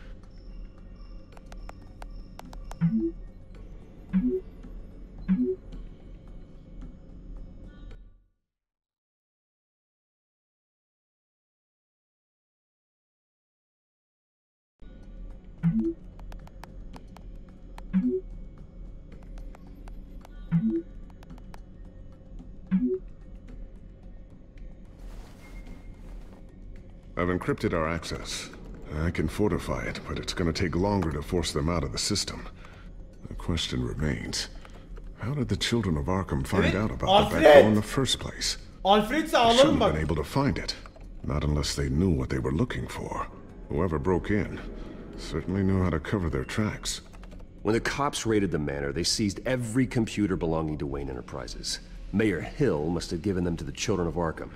I've encrypted our access. I can fortify it, but it's going to take longer to force them out of the system. The question remains, how did the children of Arkham find out about the backdoor in the first place? They shouldn't have been able to find it. Not unless they knew what they were looking for. Whoever broke in certainly knew how to cover their tracks. When the cops raided the manor, they seized every computer belonging to Wayne Enterprises. Mayor Hill must have given them to the children of Arkham.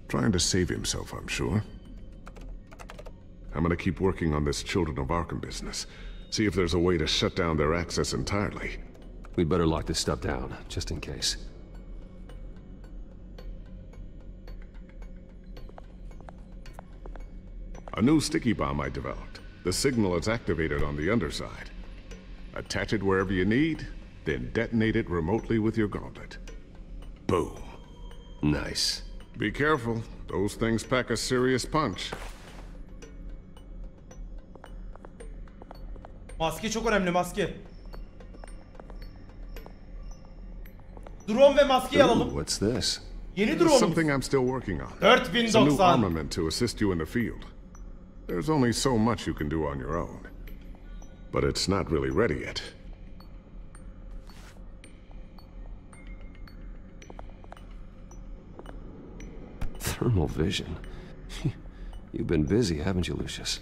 Trying to save himself, I'm sure. I'm gonna keep working on this Children of Arkham business. See if there's a way to shut down their access entirely. We'd better lock this stuff down, just in case. A new sticky bomb I developed. The signal is activated on the underside. Attach it wherever you need, then detonate it remotely with your gauntlet. Boom. Nice. Be careful. Those things pack a serious punch. Maske çok önemli, maske. Drone ve maskeyi alalım. What's this? Yeni It's drone'umuz. something I'm still working on. 4090. Some new armament to assist you in the field. There's only so much you can do on your own. But it's not really ready yet. Thermal vision. You've been busy, haven't you, Lucius?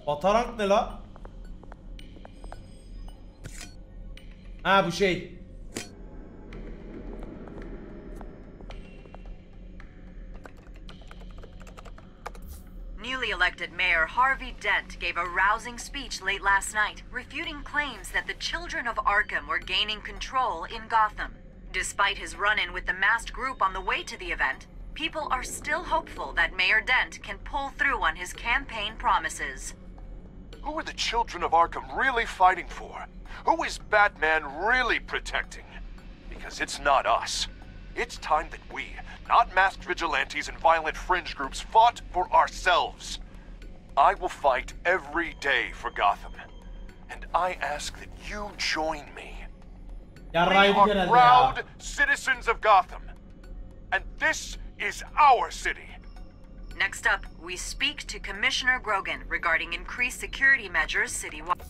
Batarank ne la? Ha bu şey. Newly elected Mayor Harvey Dent gave a rousing speech late last night, refuting claims that the children of Arkham were gaining control in Gotham. Despite his run-in with the masked group on the way to the event, people are still hopeful that Mayor Dent can pull through on his campaign promises. Who are the children of Arkham really fighting for? Who is Batman really protecting? Because it's not us. It's time that we, not masked vigilantes and violent fringe groups, fought for ourselves. I will fight every day for Gotham. And I ask that you join me. We are proud citizens of Gotham. And this is our city. Next up, we speak to Commissioner Grogan regarding increased security measures citywide.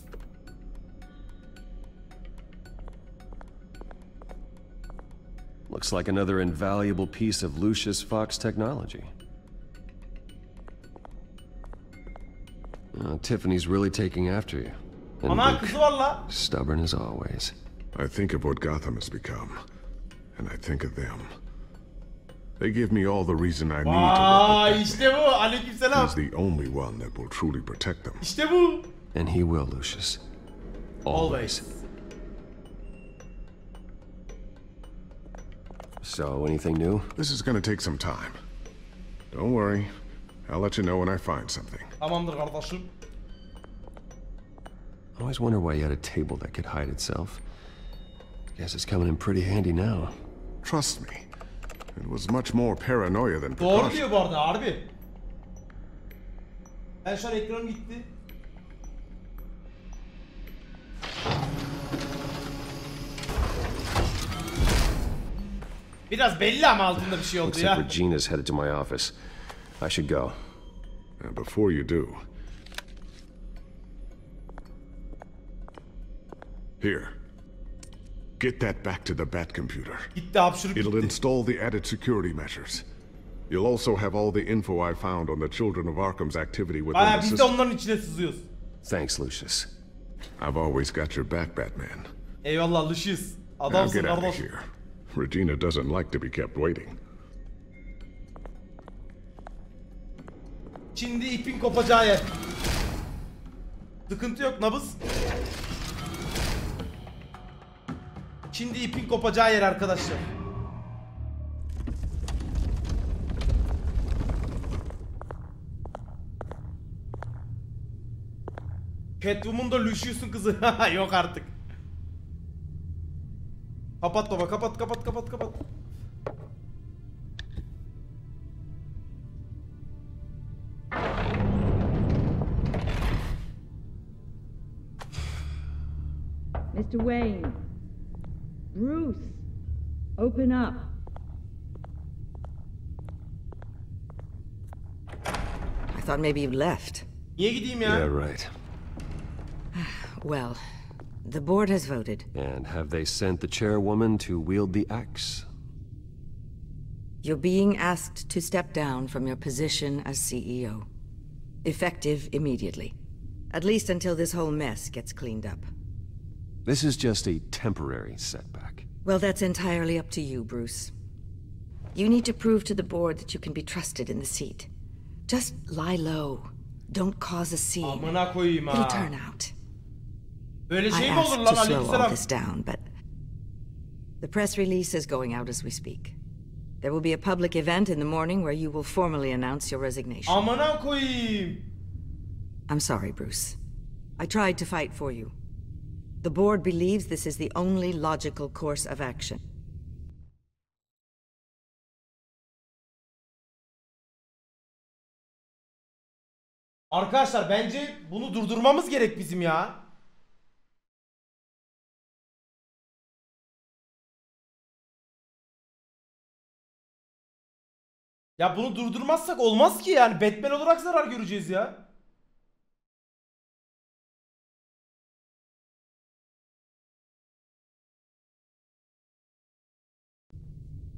Looks like another invaluable piece of Lucius Fox technology. Tiffany's really taking after you. And Ana Luke, kızı var la. stubborn as always. I think of what Gotham has become, and I think of them. They give me all the reason I need to work Vay with işte bu. Aleykümselam. He's the only one that will truly protect them. İşte bu. And he will, Lucius. Always. So, anything new? This is gonna take some time. Don't worry. I'll let you know when I find something. Tamamdır kardeşim. I always wonder why you had a table that could hide itself. Guess it's coming in pretty handy now. Trust me. It was much more paranoia than Doğru precaution. diyor bu arada harbi. Ben şu an ekranım gitti. Biraz belli ama altında bir şey oldu Looks like ya. Regina's headed to my office. I should go. And before you do... Here. Get that back to the Bat computer. Gitti hapşırıp It'll gitti. install the added security measures. You'll also have all the info I found on the Children of Arkham's activity within Baya the biz de system. onların içine sızıyoruz. Thanks, Lucius. I've always got your back, Batman. Eyvallah Lucius. Now Adamsın get out of kardeş. here. Regina doesn't like to be kept waiting. Şimdi ipin kopacağı yer. Sıkıntı yok nabız. Şimdi ipin kopacağı yer arkadaşlar. Catwoman da Lucius'un kızı. Yok artık. Kapat baba, kapat. Mr. Wayne. Bruce. Open up. I thought maybe you left. Niye gideyim ya? Yeah, right. Well, the board has voted. And have they sent the chairwoman to wield the axe? You're being asked to step down from your position as CEO. Effective immediately. At least until this whole mess gets cleaned up. This is just a temporary setback. Well, that's entirely up to you, Bruce. You need to prove to the board that you can be trusted in the seat. Just lie low. Don't cause a scene. Amına koyayım ha. It'll turn out. Böyle şey I mi olur asked lan to slow all aleykümselam? this down, but the press release is going out as we speak. There will be a public event in the morning where you will formally announce your resignation. Amına koyayım. I'm sorry, Bruce. I tried to fight for you. The board believes this is the only logical course of action. Arkadaşlar bence bunu durdurmamız gerek bizim ya. Ya bunu durdurmazsak olmaz ki yani. Batman olarak zarar göreceğiz ya.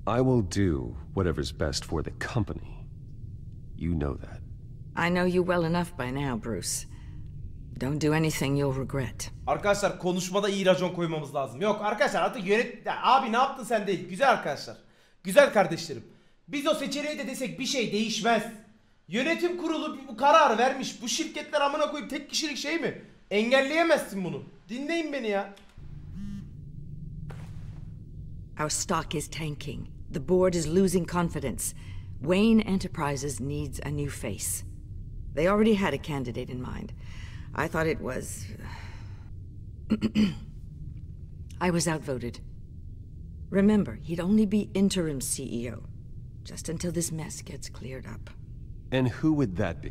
I will do whatever's best for the company. You know that. I know you well enough by now, Bruce. Don't do anything you'll regret. Arkadaşlar konuşmada iyi racon koymamız lazım. Yok arkadaşlar artık ya abi ne yaptın sen değil. Güzel arkadaşlar. Güzel kardeşlerim. Biz o seçeneği de desek bir şey değişmez. Yönetim kurulu bu kararı vermiş. Bu şirketler amına koyup tek kişilik şey mi? Engelleyemezsin bunu. Dinleyin beni ya. Our stock is tanking. The board is losing confidence. Wayne Enterprises needs a new face. They already had a candidate in mind. I thought it was... I was outvoted. Remember, he'd only be interim CEO. Just until this mess gets cleared up. And who would that be?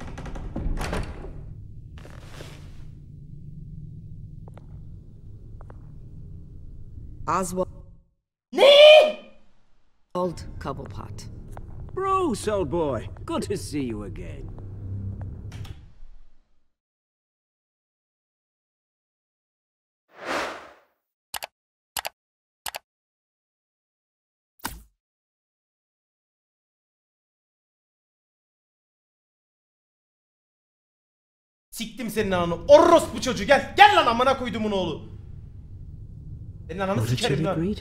Oswald... Ne? Old Cobblepot. Bruce, old boy. Good to see you again. Siktim senin ananı. Orospu çocuğu gel. Gel lan amına koydumun oğlu. Senin ananı sikerim lan.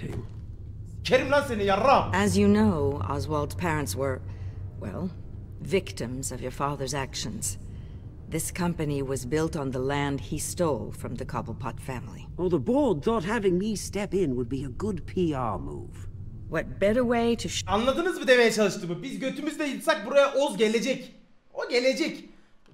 Sikerim lan seni yarram. As you know, Oswald's parents were, well, victims of your father's actions. This company was built on the land he stole from the Cobblepot family. Oh, the board thought having me step in would be a good PR move. What better way to... Anladınız mı demeye çalıştığımı? Biz götümüzle yıtsak buraya Oz gelecek. O gelecek.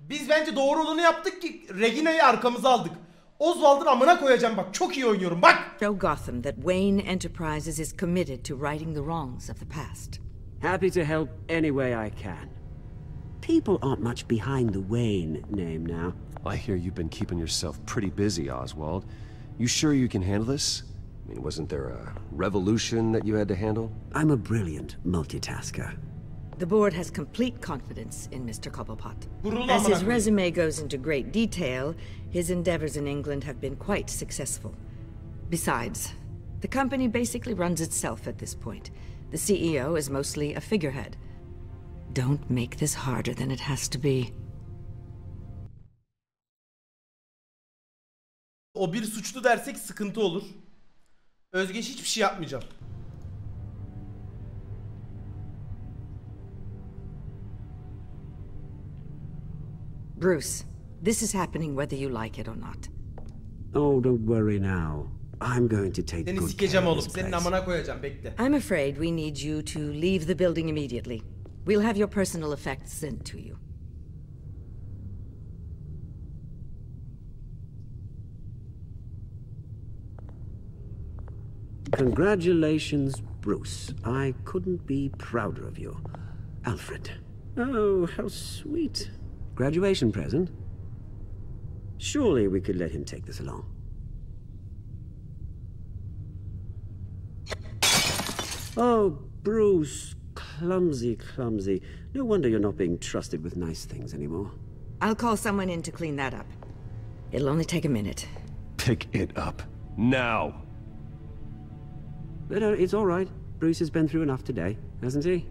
Biz bence doğru olanı yaptık ki Regine'yi arkamıza aldık. Oswald'ın amına koyacağım bak. Çok iyi oynuyorum bak. Show Gotham that Wayne Enterprises is committed to righting the wrongs of the past. Happy to help any way I can. People aren't much behind the Wayne name now. I hear you've been keeping yourself pretty busy, Oswald. You sure you can handle this? I mean, wasn't there a revolution that you had to handle? I'm a brilliant multitasker. The board has complete confidence in Mr. Cobblepot. Gururlu As amına his koyayım. resume goes into great detail, his endeavors in England have been quite successful. Besides, the company basically runs itself at this point. The CEO is mostly a figurehead. Don't make this harder than it has to be. O bir suçlu dersek sıkıntı olur. Özgeç hiçbir şey yapmayacağım. Bruce, this is happening whether you like it or not. Oh, don't worry now. I'm going to take Seni good care sikeceğim of oğlum. this Senin place. amına koyacağım bekle. I'm afraid we need you to leave the building immediately. We'll have your personal effects sent to you. Congratulations, Bruce. I couldn't be prouder of you. Alfred. Oh, how sweet. Graduation present? Surely we could let him take this along. Oh, Bruce. Clumsy, clumsy. No wonder you're not being trusted with nice things anymore. I'll call someone in to clean that up. It'll only take a minute. Pick it up. Now! But it's all right. Bruce has been through enough today, hasn't he?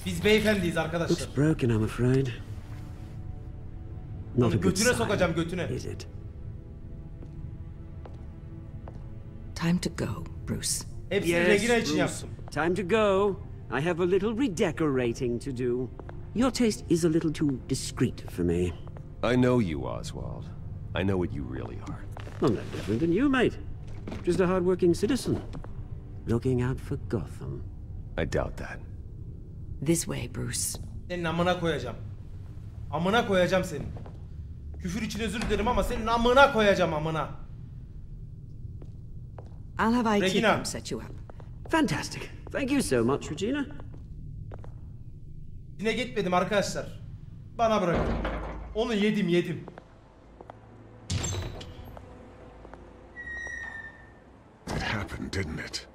Biz beyefendiyiz Looks arkadaşlar. broken, I'm afraid. Not a Oğlum good götüne sign, sokacağım götüne. is it? Time to go, Bruce. Hepsini Regina için yaptım. Time to go. I have a little redecorating to do. Your taste is a little too discreet for me. I know you, Oswald. I know what you really are. I'm no different than you, mate. Just a hard-working citizen. Looking out for Gotham. I doubt that. This way, Bruce. Senin amına koyacağım. Amına koyacağım senin. Küfür için özür dilerim ama senin amına koyacağım amına. I'll have IT Regina. come set you up. Fantastic. Thank you so much, Regina. Yine gitmedim arkadaşlar. Bana bırakın. Onu yedim. It happened, didn't it?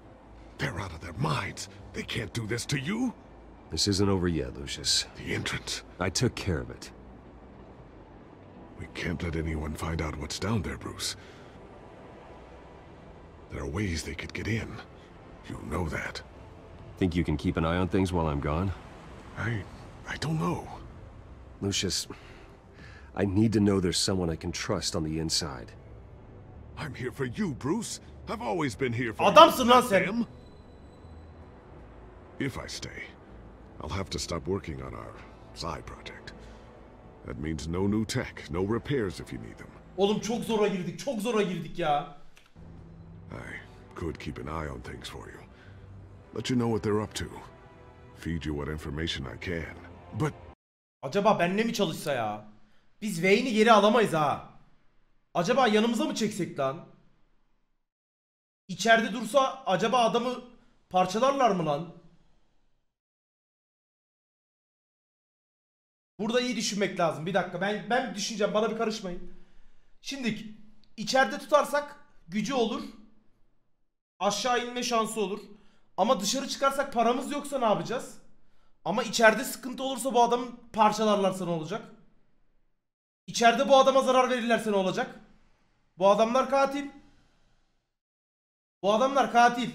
They're out of their minds. They can't do this to you. This isn't over yet, Lucius. The entrance. I took care of it. We can't let anyone find out what's down there, Bruce. There are ways they could get in. You know that. Think you can keep an eye on things while I'm gone? I don't know. Lucius, I need to know there's someone I can trust on the inside. I'm here for you, Bruce. I've always been here for Adamsın you, lan not sen. them. If I stay, I'll have to stop working on our side project. That means no new tech, no repairs if you need them. Oğlum çok zora girdik ya. I could keep an eye on things for you. Let you know what they're up to. Feed you what information I can. But Acaba benle mi çalışsa ya? Biz Wayne'i geri alamayız ha. Acaba yanımıza mı çeksek lan? İçeride dursa acaba adamı parçalarlar mı lan? Burada iyi düşünmek lazım. Bir dakika ben düşüneceğim. Bana bir karışmayın. Şimdi içeride tutarsak gücü olur. Aşağı inme şansı olur. Ama dışarı çıkarsak paramız yoksa ne yapacağız? Ama içeride sıkıntı olursa bu adamı parçalarlarsa ne olacak? İçeride bu adama zarar verirlerse ne olacak? Bu adamlar katil. Bu adamlar katil.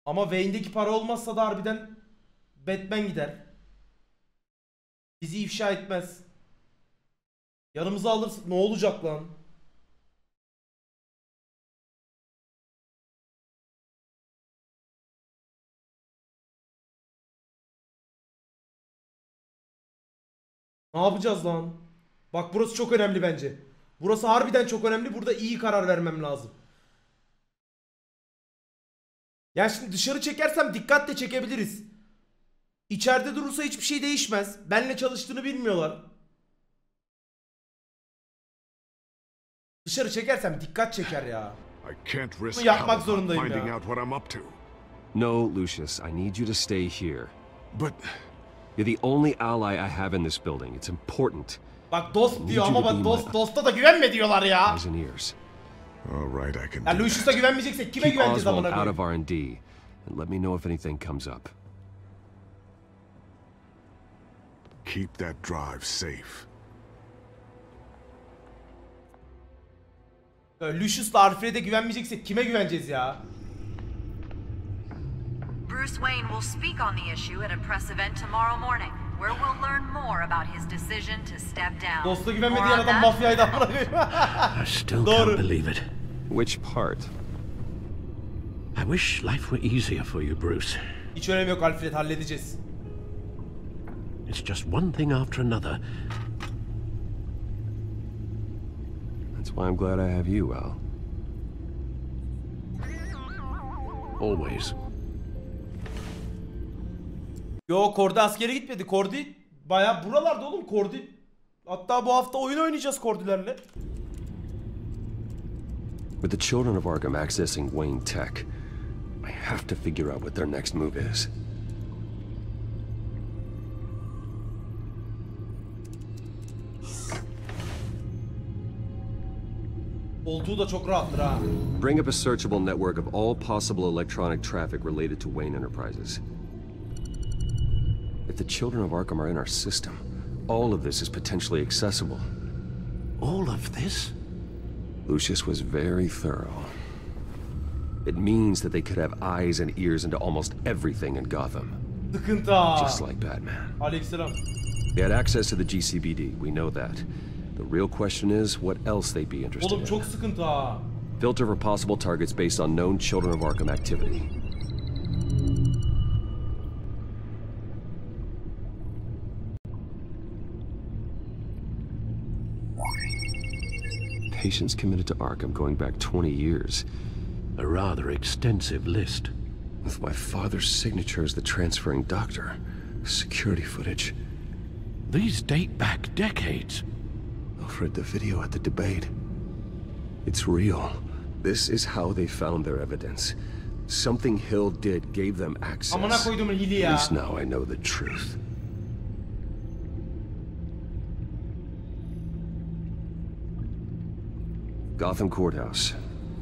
Ama Wayne'deki para olmazsa da harbiden Batman gider. Bizi ifşa etmez. Yanımıza alırsın. Ne olacak lan? Ne yapacağız lan? Bak burası çok önemli bence. Burası harbiden çok önemli. Burada iyi karar vermem lazım. Yani şimdi dışarı çekersem dikkatle çekebiliriz. İçeride durursa hiçbir şey değişmez. Benle çalıştığını bilmiyorlar. Dışarı çekersem dikkat çeker ya. Bunu yapmak zorundayım ya. No, Lucius, I need you to stay here. But you're the only ally I have in this building. It's important. Bak dost diyor ama bak dosta da güvenme diyorlar ya. Eyes and ears. All right, I can. Ya Lucius'a güvenmeyeceksek kime güveneceğiz amına koyayım? Out of R&D and let me know if anything comes up. Keep that drive safe. Lucius'la Alfred'e güvenmeyeceksek kime güveneceğiz ya? Bruce Wayne will speak on the issue at a press event tomorrow morning, where we'll learn more about his decision to step down. Dosta güvenmediğin adam mafyaydı amına koyayım. I still can't believe it. Which part? I wish life were easier for you, Bruce. Hiç önemi yok Alfred, halledeceğiz. It's just one thing after another. That's why I'm glad I have you, Al. Always. Yo, Kordi askere gitmedi. Kordi bayağı buralarda oğlum, Kordi. Hatta bu hafta oyun oynayacağız Kordilerle. With the children of Arkham accessing Wayne tech, I have to figure out what their next move is. Koltuğu da çok rahattır ha. Bring up a searchable network of all possible electronic traffic related to Wayne Enterprises. If the children of Arkham are in our system, all of this is potentially accessible. All of this? Lucius was very thorough. It means that they could have eyes and ears into almost everything in Gotham. Sıkıntı. Just like Batman. Aleykümselam. They had access to the GCPD, we know that. The real question is what else they'd be interested Oğlum in. çok sıkıntı ha. Filter for possible targets based on known Children of Arkham activity. Patients committed to Arkham going back 20 years. A rather extensive list. With my father's signature as the transferring doctor. Security footage. These date back decades. Alfred, the video at the debate. It's real. This is how they found their evidence. Something Hill did gave them access. Amına koyduğumun hili ya. At least now I know the truth. Gotham Courthouse.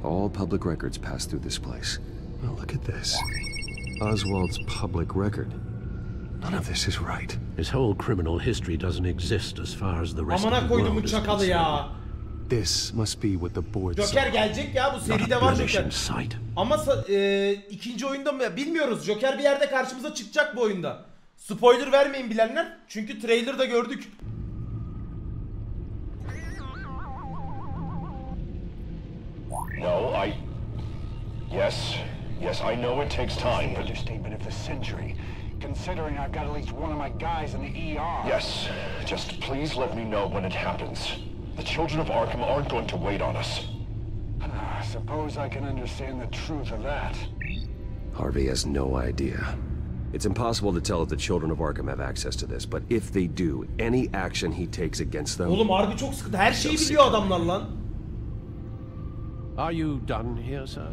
All public records pass through this place. Well, look at this. Oswald's public record. None of this is right. His whole criminal history doesn't exist as far as the rest of the world is çakalı ya. concerned. This must be what the board Joker gelecek ya, bu seride var Joker. Sight. Ama ikinci oyunda mı bilmiyoruz. Joker bir yerde karşımıza çıkacak bu oyunda. Spoiler vermeyin bilenler. Çünkü trailer'da gördük. No, Yes, I know it takes time. The understatement of the century. Considering I've got at least one of my guys in the ER. Yes, just please let me know when it happens. The children of Arkham aren't going to wait on us. I suppose I can understand the truth of that. Harvey has no idea. It's impossible to tell if the children of Arkham have access to this, but if they do, any action he takes against them... Oğlum harbi çok sıkıntı. Her şeyi biliyor adamlar lan. Are you done here, sir?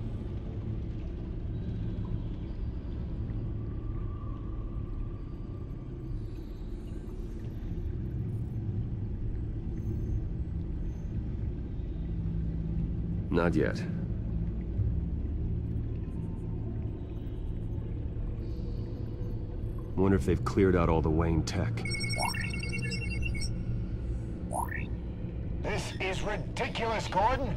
Not yet. Wonder if they've cleared out all the Wayne tech. This is ridiculous, Gordon.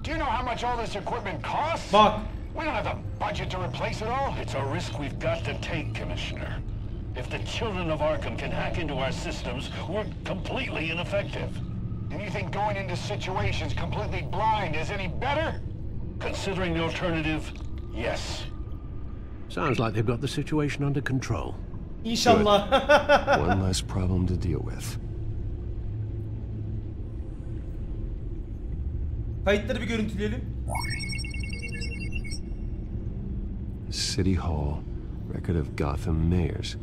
Do you know how much all this equipment costs? Bak, We don't have the budget to replace it all. It's a risk we've got to take, Commissioner. If the children of Arkham can hack into our systems, we're completely ineffective. And you think going into situations completely blind is any better? Considering the alternative, yes. Sounds like they've got the situation under control. İnşallah. One less problem to deal with. Kayıtları bir görüntüleyelim. City Hall, record of Gotham mayors.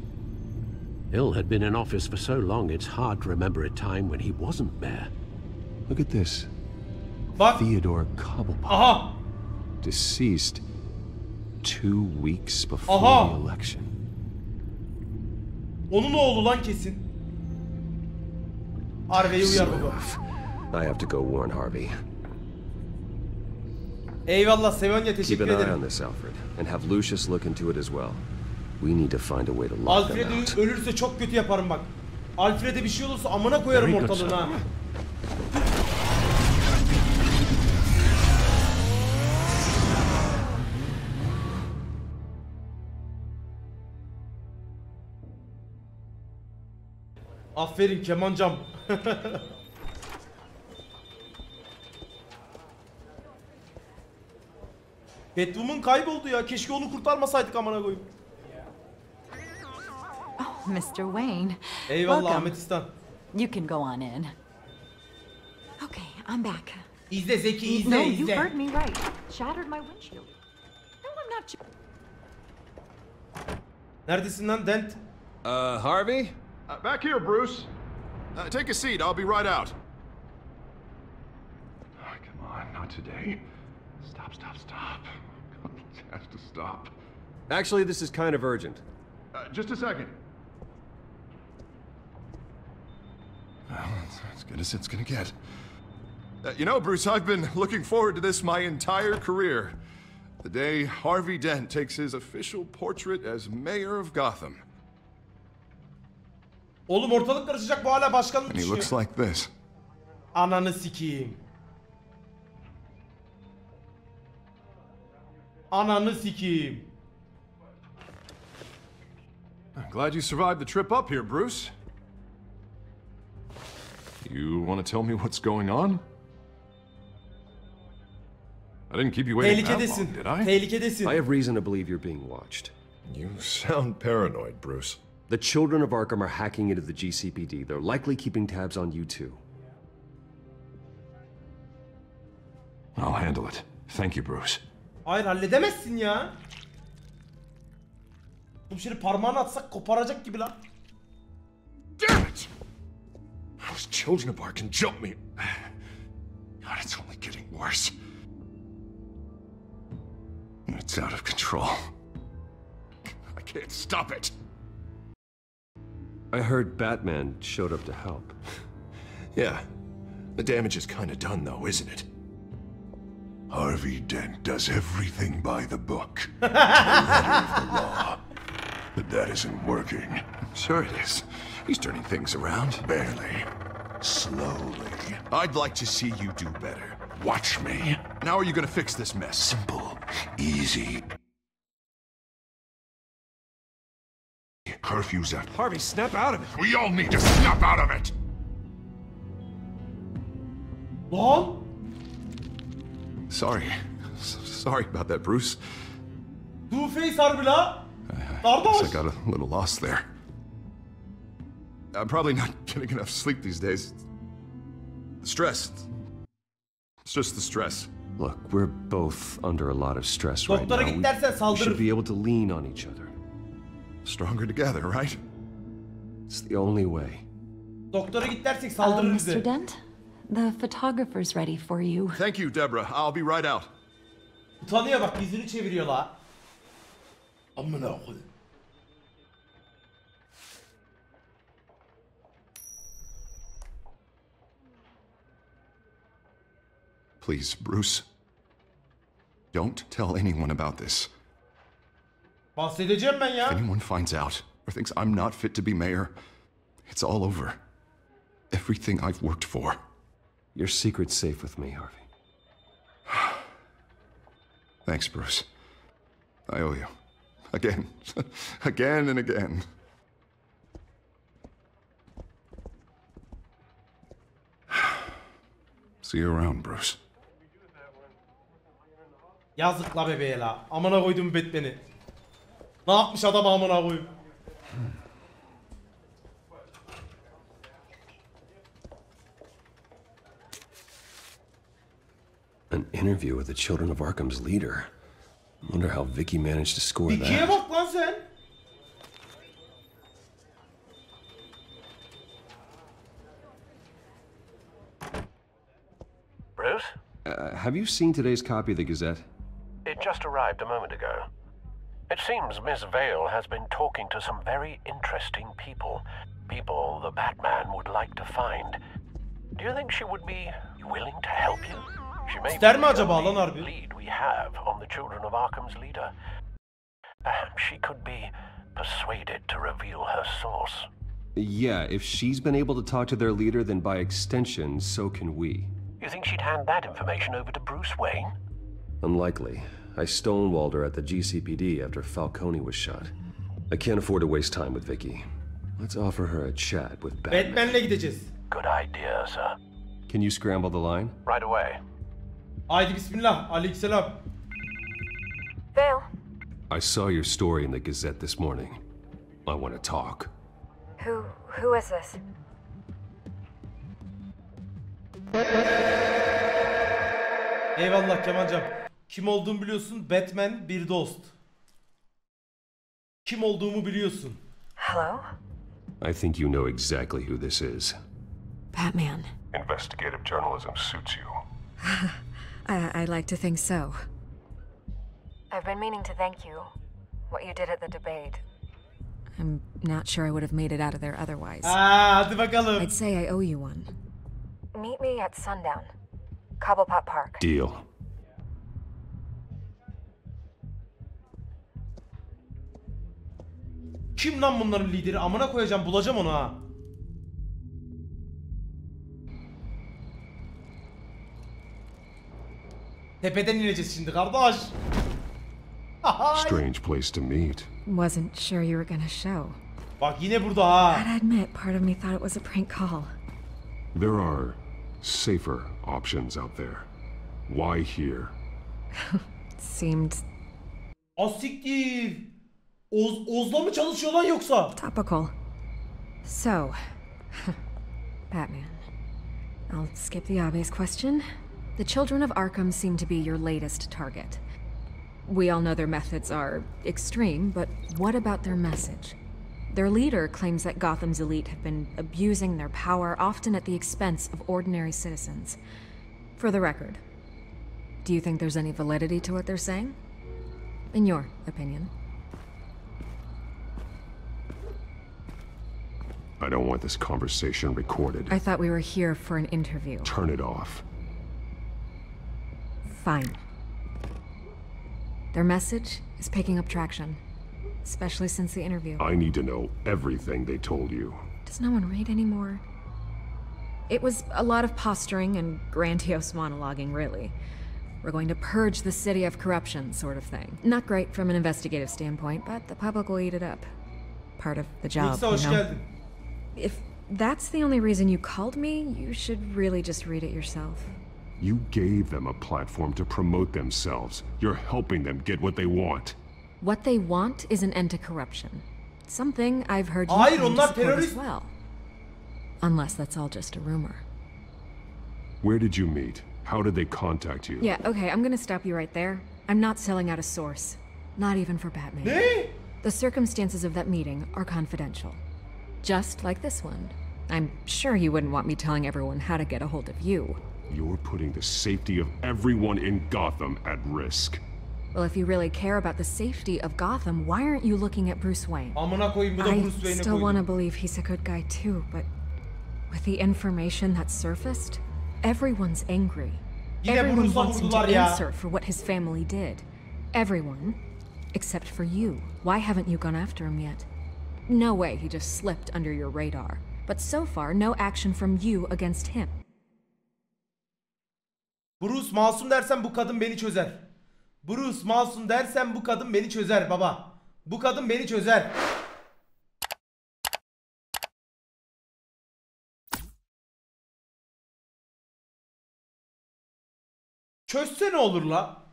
Hill had been in office for so long, it's hard to remember a time when he wasn't mayor. Look at this. Bak. Theodore Cobblepot. Aha. Deceased 2 weeks before Aha. the election. Onun oğlu lan kesin. Harvey'e uyar baba. I have to go warn Harvey. Eyvallah Sevonya, Keep teşekkür an eye on ederim. this, Alfred, and have Lucius look into it as well. We need to find a way to lock them out. Alfred'i ölürse çok kötü yaparım bak. Alfred'e bir şey olursa amına koyarım ortalığına ha. Aferin kemancam. Batwoman kayboldu ya. Keşke onu kurtarmasaydık amına koyayım. Oh, Mr. Wayne. Eyvallah Welcome. Ametistan. You can go on in. Okay, I'm back. İzle Zeki, izle, No, izle. you heard me right. Shattered my windshield. No, I'm not. Neredesin lan Dent? Harvey? Back here, Bruce. Take a seat. I'll be right out. Oh, come on, not today. Stop. It has to stop. Actually, this is kind of urgent. Just a second. Well, that's as good as it's gonna get. You know, Bruce, I've been looking forward to this my entire career. The day Harvey Dent takes his official portrait as mayor of Gotham. Oğlum ortalık karışacak, bu hala başkanlık And he düşünüyor. looks like this. Ananı sikeyim. Ananı sikeyim. I'm glad you survived the trip up here, Bruce. You want to tell me what's going on? I didn't keep you waiting that long, did I? Tehlikedesin. I have reason to believe you're being watched. You sound paranoid, Bruce. The children of Arkham are hacking into the GCPD. They're likely keeping tabs on you too. I'll handle it. Thank you, Bruce. Hayır halledemezsin ya. Bu şimdi parmağını atsak koparacak gibi lan. Damn it! Those children of Arkham jumped me. God, it's only getting worse. It's out of control. I can't stop it. I heard Batman showed up to help. Yeah. The damage is kind of done, though, isn't it? Harvey Dent does everything by the book. The letter of the law. But that isn't working. Sure it is. He's turning things around. Barely. Slowly. I'd like to see you do better. Watch me. Now are you gonna fix this mess? Simple. Easy. Curfew's up. Harvey, snap out of it. We all need to snap out of it. Lan? Sorry. Sorry about that, Bruce. Two-Face harbi la. Guess I got a little lost there. I'm probably not getting enough sleep these days. The stress. It's just the stress. Look, we're both under a lot of stress right Doktora now. git dersen We saldırır. should be able to lean on each other. Stronger together, right? It's the only way. Doktora git dersek saldırır bize. Mr. Dent, the photographer's ready for you. Thank you, Deborah. I'll be right out. Utanıyor bak, yüzünü çeviriyor la. Amına koyayım. Please, Bruce. Don't tell anyone about this. Bahsedeceğim ben ya. If anyone finds out or thinks I'm not fit to be mayor, it's all over. Everything I've worked for. Your secret's safe with me, Harvey. Thanks, Bruce. I owe you. Again. Again and again. See you around, Bruce. Yazık la bebeğe la. Amına koydum Batman'i. Ne yapmış adam amına koyayım. An interview with the Children of Arkham's leader. I wonder how Vicky managed to score Vicky'ye that. bak lan sen. Bruce? Have you seen today's copy of the Gazette? It just arrived a moment ago. It seems Miss Vale has been talking to some very interesting people. People the Batman would like to find. Do you think she would be willing to help you? She may be the only lead we have on the Children of Arkham's leader. Perhaps she could be persuaded to reveal her source. Yeah, if she's been able to talk to their leader, then by extension, so can we. You think she'd hand that information over to Bruce Wayne? Unlikely. I stonewalled her at the GCPD after Falcone was shot. I can't afford to waste time with Vicky. Let's offer her a chat with Batman. Batman'le gideceğiz. Good idea, sir. Can you scramble the line? Right away. Haydi bismillah. Aleykümselam. Vale. I saw your story in the Gazette this morning. I want to talk. Who is this? Eyvallah Kemalcam. Kim olduğumu biliyorsun. Batman bir dost. Kim olduğumu biliyorsun. Hello? I think you know exactly who this is. Batman. Investigative journalism suits you. I'd like to think so. I've been meaning to thank you. What you did at the debate. I'm not sure I would have made it out of there otherwise. Hadi bakalım. I'd say I owe you one. Meet me at sundown. Cobblepot Park. Deal. Kim lan bunların lideri? Amına koyacağım, bulacağım onu ha. Tepeden ineceğiz şimdi kardeş. Strange place to meet. Wasn't sure you were gonna show. Bak yine burada ha. I'd admit, part of me thought it was a prank call. There are safer options out there. Why here? Seemed Asiktir. Oz'la mı çalışıyor lan yoksa? topical. So, Batman. I'll skip the obvious question. The Children of Arkham seem to be your latest target. We all know their methods are extreme, but what about their message? Their leader claims that Gotham's elite have been abusing their power, often at the expense of ordinary citizens. For the record, do you think there's any validity to what they're saying? In your opinion? I don't want this conversation recorded. I thought we were here for an interview. Turn it off. Fine. Their message is picking up traction, especially since the interview. I need to know everything they told you. Does no one read anymore? It was a lot of posturing and grandiose monologuing, really. We're going to purge the city of corruption, sort of thing. Not great from an investigative standpoint, but the public will eat it up. Part of the job, you know? If that's the only reason you called me, you should really just read it yourself. You gave them a platform to promote themselves. You're helping them get what they want. What they want is an end to corruption. Something I've heard you Hayır, claim to onlar support as terörist. well. Unless that's all just a rumor. Where did you meet? How did they contact you? Yeah, okay, I'm gonna stop you right there. I'm not selling out a source. Not even for Batman. Ne? The circumstances of that meeting are confidential. Just like this one. I'm sure you wouldn't want me telling everyone how to get a hold of you. You're putting the safety of everyone in Gotham at risk. Well, if you really care about the safety of Gotham, why aren't you looking at Bruce Wayne? Amına koyayım, bu da I Bruce Wayne'e still koydu. want to believe he's a good guy too, but with the information that surfaced, everyone's angry. Yine Everyone Bruce'a wants him to vurdular ya. answer for what his family did. Everyone, except for you. Why haven't you gone after him yet? No way he just slipped under your radar. But so far, no action from you against him. Bruce masum dersen bu kadın beni çözer. Bruce masum dersen bu kadın beni çözer baba. Bu kadın beni çözer. Çözse ne olur la?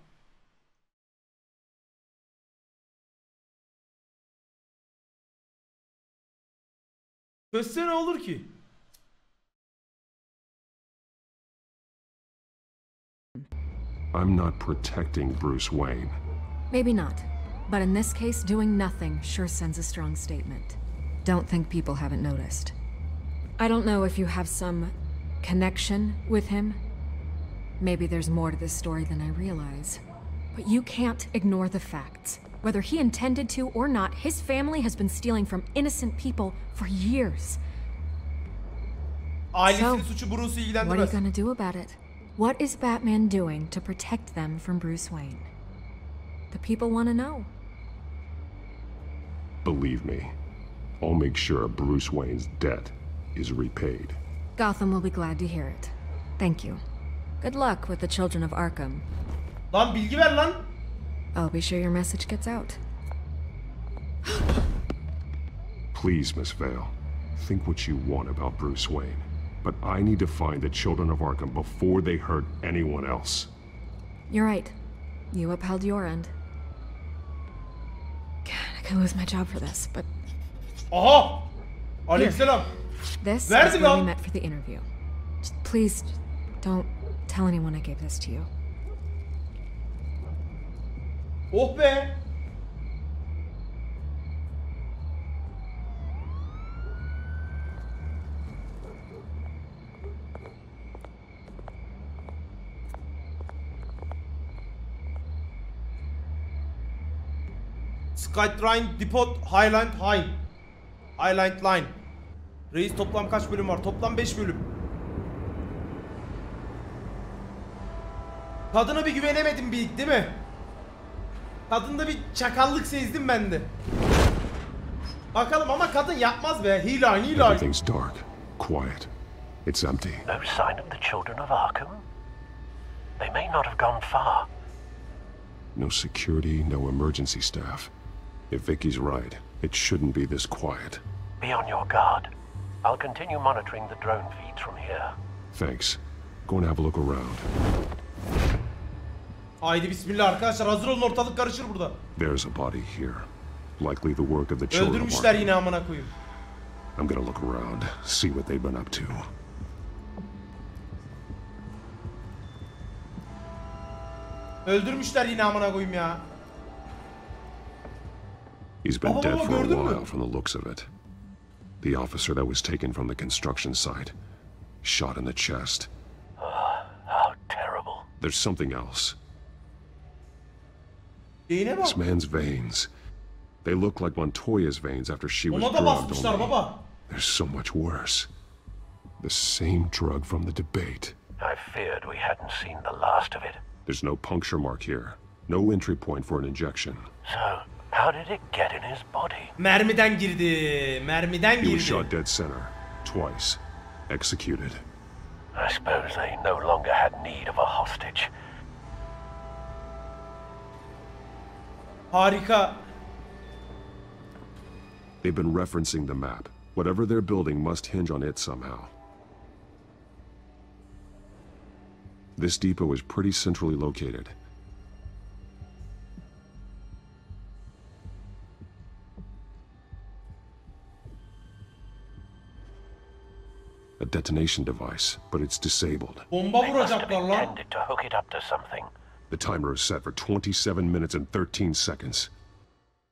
Çözse ne olur ki? I'm not protecting Bruce Wayne. Maybe not. But in this case, doing nothing sure sends a strong statement. Don't think people haven't noticed. I don't know if you have some connection with him. Maybe there's more to this story than I realize. But you can't ignore the facts. Whether he intended to or not, his family has been stealing from innocent people for years. Ailesinin suçu Bruce'u ilgilendirmez. What are you gonna do about it? What is Batman doing to protect them from Bruce Wayne? The people want to know. Believe me, I'll make sure Bruce Wayne's debt is repaid. Gotham will be glad to hear it. Thank you. Good luck with the children of Arkham. Lan bilgi ver lan. I'll be sure your message gets out. Please, Miss Vale, think what you want about Bruce Wayne. But I need to find the children of Arkham before they hurt anyone else. You're right. You upheld your end. God, I could lose my job for this, but... Aha! Aleykümselam. This is Verdim where we lan. met for the interview. Please, don't tell anyone I gave this to you. Oh be. Skyline Depot Highland High. Highland Line. Reis toplam kaç bölüm var? Toplam 5 bölüm. Kadına bir güvenemedim bir, değil mi? Kadında bir çakallık sezdim ben de. Bakalım ama kadın yapmaz be. Hila. Everything's dark, quiet. It's empty. No sign of the children of Arkham? They may not have gone far. No security, no emergency staff. If Vicky's right, it shouldn't be this quiet. Be on your guard. I'll continue monitoring the drone feeds from here. Thanks. Go and have a look around. Haydi bismillah arkadaşlar, hazır olun, ortalık karışır burada. There's a body here. Likely the work of the children of Öldürmüşler Arkham. yine amına koyayım. I'm gonna look around, see what they've been up to. Öldürmüşler yine amına koyayım ya. He's been dead for a gördün mü? while from the looks of it. The officer that was taken from the construction site. Shot in the chest. How terrible. There's something else. Beyne bak. This man's veins. They look like Montoya's veins after she was Ona da drugged. basmışlar Only baba. there's so much worse. The same drug from the debate. I feared we hadn't seen the last of it. There's no puncture mark here. No entry point for an injection. So, how did it get in his body? Mermiden girdi. Mermiden He was girdi. shot dead center. Twice. Executed. I suppose they no longer had need of a hostage. Harika. They've been referencing the map. Whatever they're building must hinge on it somehow. This depot is pretty centrally located. A detonation device, but it's disabled. Bomba They must have vuracaklar lan. intended to hook it up to something. The timer is set for 27 minutes and 13 seconds.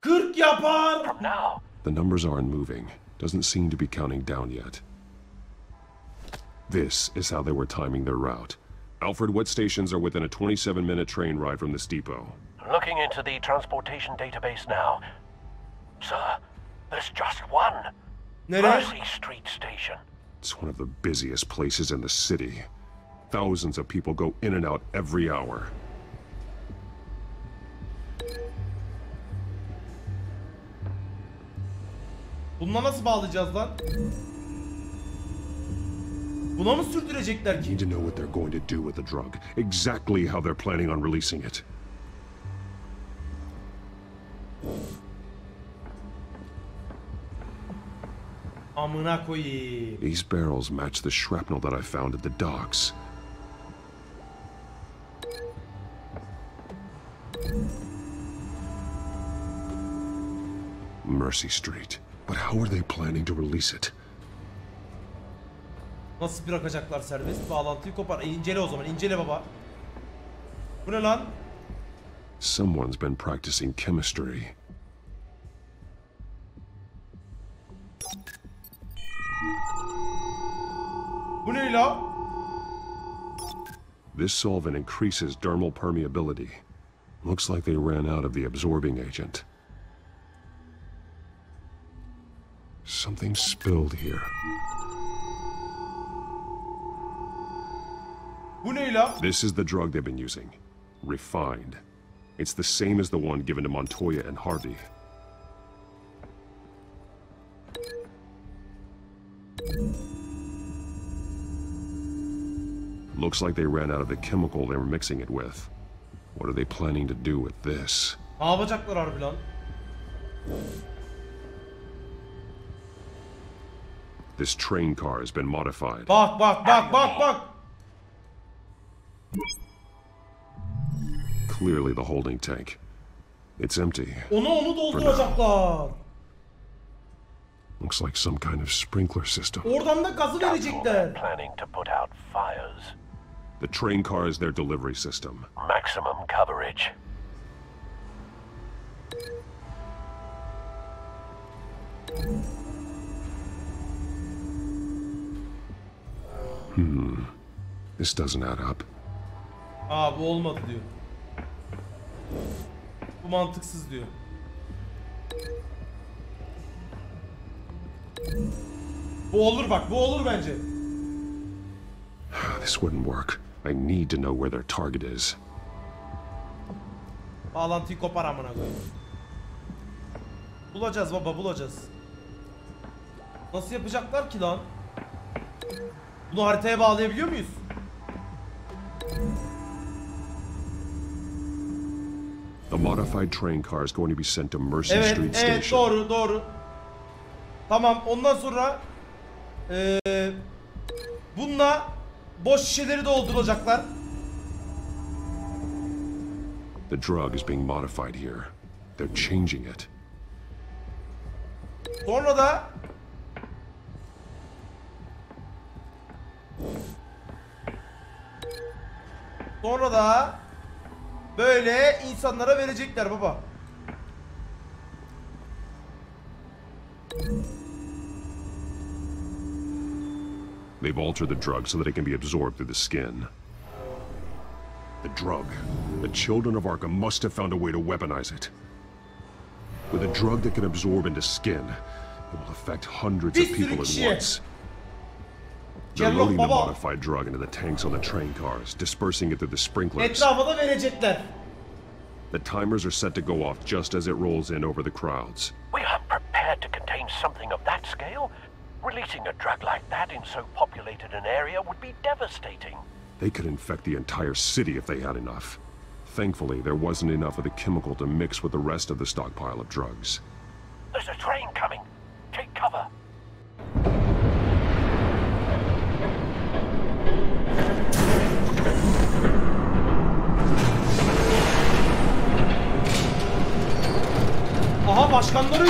40 yapar. From now. The numbers aren't moving. Doesn't seem to be counting down yet. This is how they were timing their route. Alfred, what stations are within a 27-minute train ride from this depot? Looking into the transportation database now. Sir, there's just one. Percy Street Station. It's one of the busiest places in the city. Thousands of people go in and out every hour. Bununla nasıl bağlayacağız lan? Buna mı sürdürecekler I ki? need to know what they're going to do with the drug. Exactly how they're planning on releasing it. Amına koyayım. These barrels match the shrapnel that I found at the docks. Mercy Street. But how are they planning to release it? Nasıl bırakacaklar serbest? Bağlantıyı kopar. İncele o zaman. İncele baba. Bu ne lan? Someone's been practicing chemistry. Bu ne la? This solvent increases dermal permeability. Looks like they ran out of the absorbing agent. Something spilled here. Bu ne la? This is the drug they've been using. Refined. It's the same as the one given to Montoya and Harvey. Looks like they ran out of the chemical they were mixing it with. What are they planning to do with this? Ne yapacaklar harbi lan? This train car has been modified. Bak bak bak bak bak. Clearly the holding tank. It's empty. Onu dolduracaklar. Looks like some kind of sprinkler system. Oradan da gazı verecekler. Planning to put out fires. The train car is their delivery system. Maximum coverage. This doesn't add up. Aa bu olmadı diyor. Bu mantıksız diyor. Bu olur bak, bu olur bence. This wouldn't work. I need to know where their target is. Bağlantıyı kopar amına koyayım. Bulacağız baba, bulacağız. Nasıl yapacaklar ki lan? Bunu haritaya bağlayabiliyor muyuz? The modified train car is going to be sent to Mercy Street Station. Evet, doğru, doğru. Tamam, ondan sonra bununla boş şişeleri dolduracaklar. The drug is being modified here. They're changing it. Sonra da böyle insanlara verecekler baba. They've altered the drug so that it can be absorbed through the skin. The drug. The children of Arkham must have found a way to weaponize it. With a drug that can absorb into skin, it will affect hundreds of people at once. They're loading the modified drug into the tanks on the train cars, dispersing it through the sprinklers. Etrafa da verecekler. The timers are set to go off just as it rolls in over the crowds. We are prepared to contain something of that scale. Releasing a drug like that in so populated an area would be devastating. They could infect the entire city if they had enough. Thankfully, there wasn't enough of the chemical to mix with the rest of the stockpile of drugs. There's a train coming. Take cover. Aha başkanları.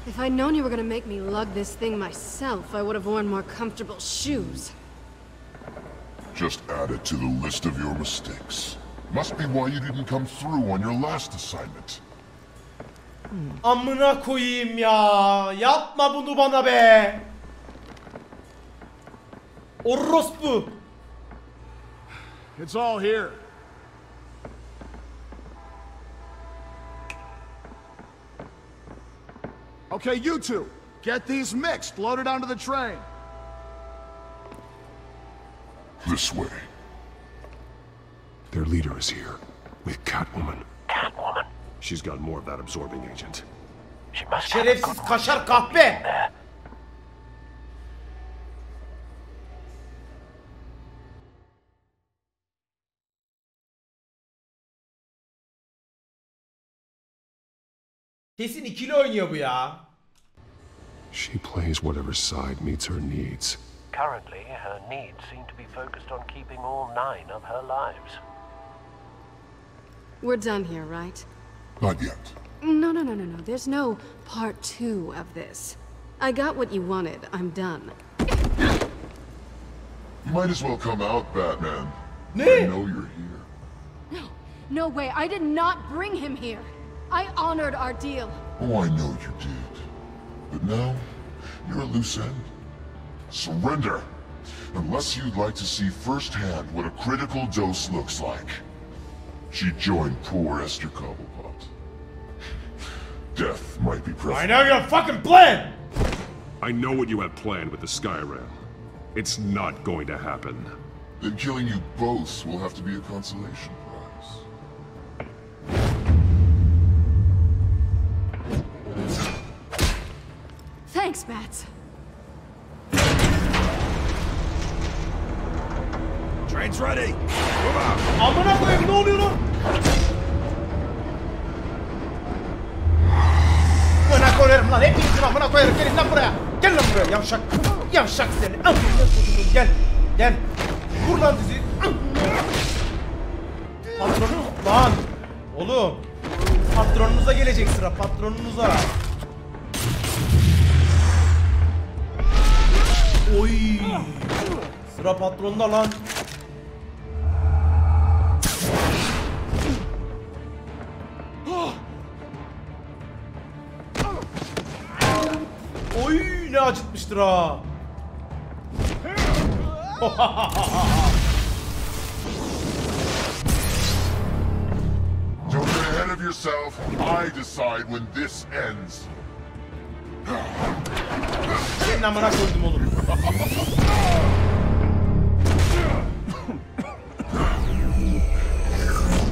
If I'd known you were gonna make me lug this thing myself, I would have worn more comfortable shoes. Just add it to the list of your mistakes. Must be why you didn't come through on your last assignment. Amına koyayım ya. Yapma bunu bana be. Orospu. It's all here. Okay, you two, get these mixed, loaded onto the train. This way. Their leader is here, with Catwoman. Catwoman? She's got more of that absorbing agent. She must Şerefsiz kaşar kahpe. Kesin ikili oynuyor bu ya. She plays whatever side meets her needs. Currently, her needs seem to be focused on keeping all 9 of her lives. We're done here, right? Not yet. No. There's no part 2 of this. I got what you wanted. I'm done. You might as well come out, Batman. Ne? I know you're here. No way. I did not bring him here. I honored our deal. Oh, I know you did. But now, you're a loose end. Surrender. Unless you'd like to see firsthand what a critical dose looks like. She joined poor Esther Cobblepot. Death might be preferred. I know your fucking plan! I know what you had planned with the Skyrail. It's not going to happen. Then killing you both will have to be a consolation prize. Thanks, Bats. Train's ready. Move out. Amına koyayım, ne oluyor lan? Amına koyarım lan, hepinizin amına koyarım. Gelin lan buraya. Gel lan buraya yavşak. Yavşak seni. Amına koyayım. Gel. Gel. Vur lan dizi. Patronum lan. Oğlum. Patronunuza gelecek sıra, patronunuza. Oy. Sıra patronda lan. Oy, ne acıtmıştır ha. Don't get ahead of yourself. I decide when this ends. Senin amına koydum oğlum.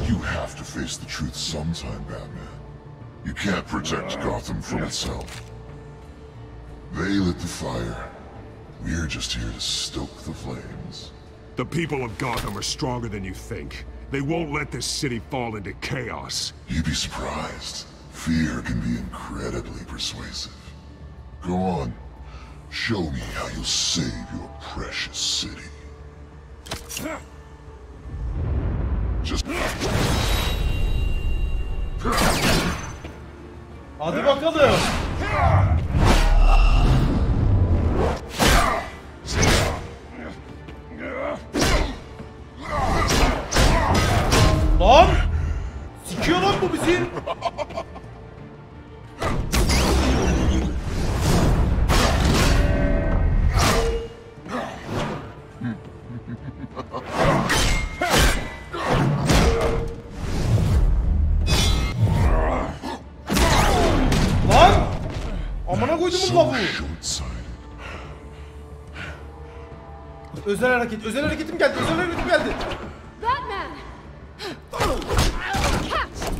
You have to face the truth sometime, Batman. You can't protect Gotham from itself. They lit the fire. We're just here to stoke the flames. The people of Gotham are stronger than you think. They won't let this city fall into chaos. You'd be surprised. Fear can be incredibly persuasive. Go on. Show me how you'll save your precious city. Just... Hadi bakalım. Lan! Sikiyor lan bu bizi. Lan! Amına koydum bu lavuğu. Özel hareket, özel hareketim geldi, özel hareketim geldi. Batman! Catch!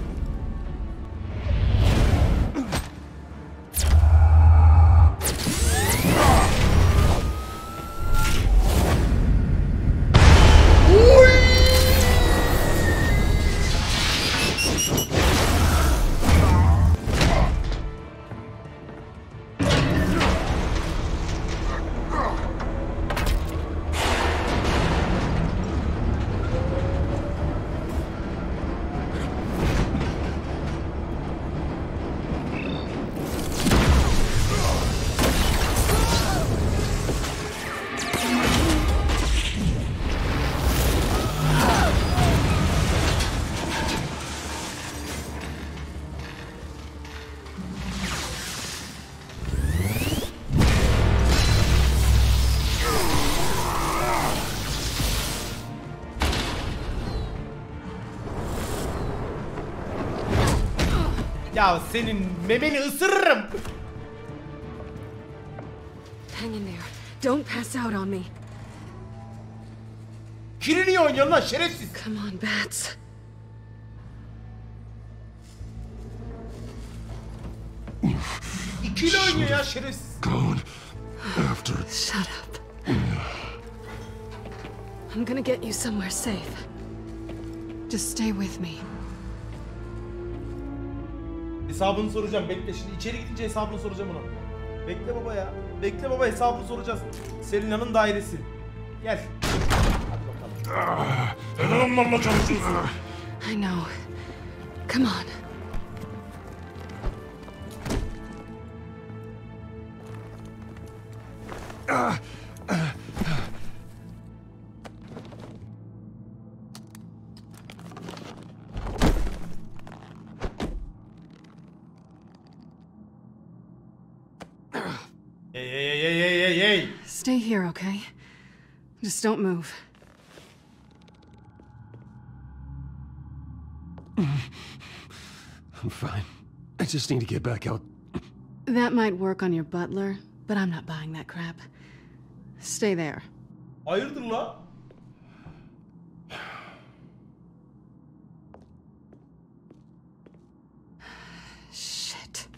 Ya senin memeni ısırırım. Hang in there. Don't pass out on me. Kirini oynuyorsun lan şerefsiz. Come on, Bats. İkili oynuyor ya şerefsiz. Gone after. Shut up. I'm gonna get you somewhere safe. Just stay with me. Hesabını soracağım. Bekle şimdi içeri gidince hesabını soracağım ona. Bekle baba ya. Bekle baba hesabını soracağız. Selina'nın dairesi. Gel. Hadi bakalım. Neden onlarla çalışıyorsun? I know. Come on. Hey. Stay here, okay? Just don't move. I'm fine. I just need to get back out. That might work on your butler, but I'm not buying that crap. Stay there. Hayırdır la? Shit.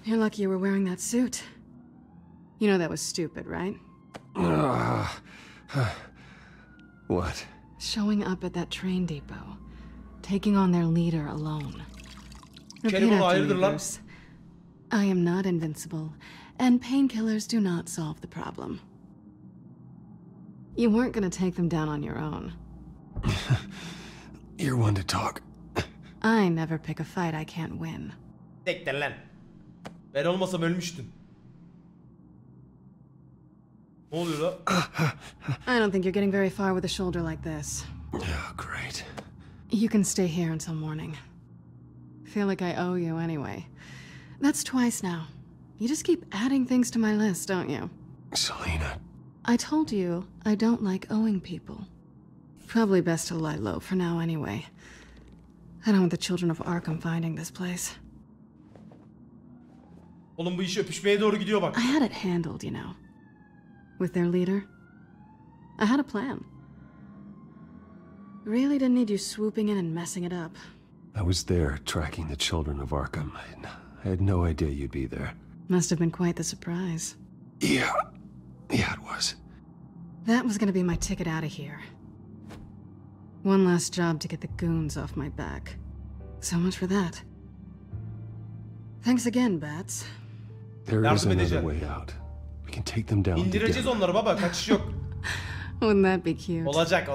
You're lucky you were wearing that suit. You know that was stupid, right? What? Showing up at that train depot. Taking on their leader alone. Repeat Kelime after me, hayırdır lan? Bruce. I am not invincible, and painkillers do not solve the problem. You weren't gonna take them down on your own. You're one to talk. I never pick a fight I can't win. Tekten lan. Ben olmasam ölmüştün. Ne oluyor la? I don't think you're getting very far with a shoulder like this. Oh, great. You can stay here until morning. Feel like I owe you anyway. That's twice now. You just keep adding things to my list, don't you? Selena. I told you I don't like owing people. Probably best to lie low for now anyway. I don't want the children of Arkham finding this place. Oğlum bu iş öpüşmeye doğru gidiyor bak. I had it handled, you know. With their leader. I had a plan. Really didn't need you swooping in and messing it up. I was there tracking the children of Arkham. I had no idea you'd be there. Must have been quite the surprise. Yeah, it was. That was gonna be my ticket out of here. One last job to get the goons off my back. So much for that. Thanks again, Bats. There is another way out. We can take them down İndireceğiz together. onları baba, kaçış yok. Wouldn't that be cute? Olacak.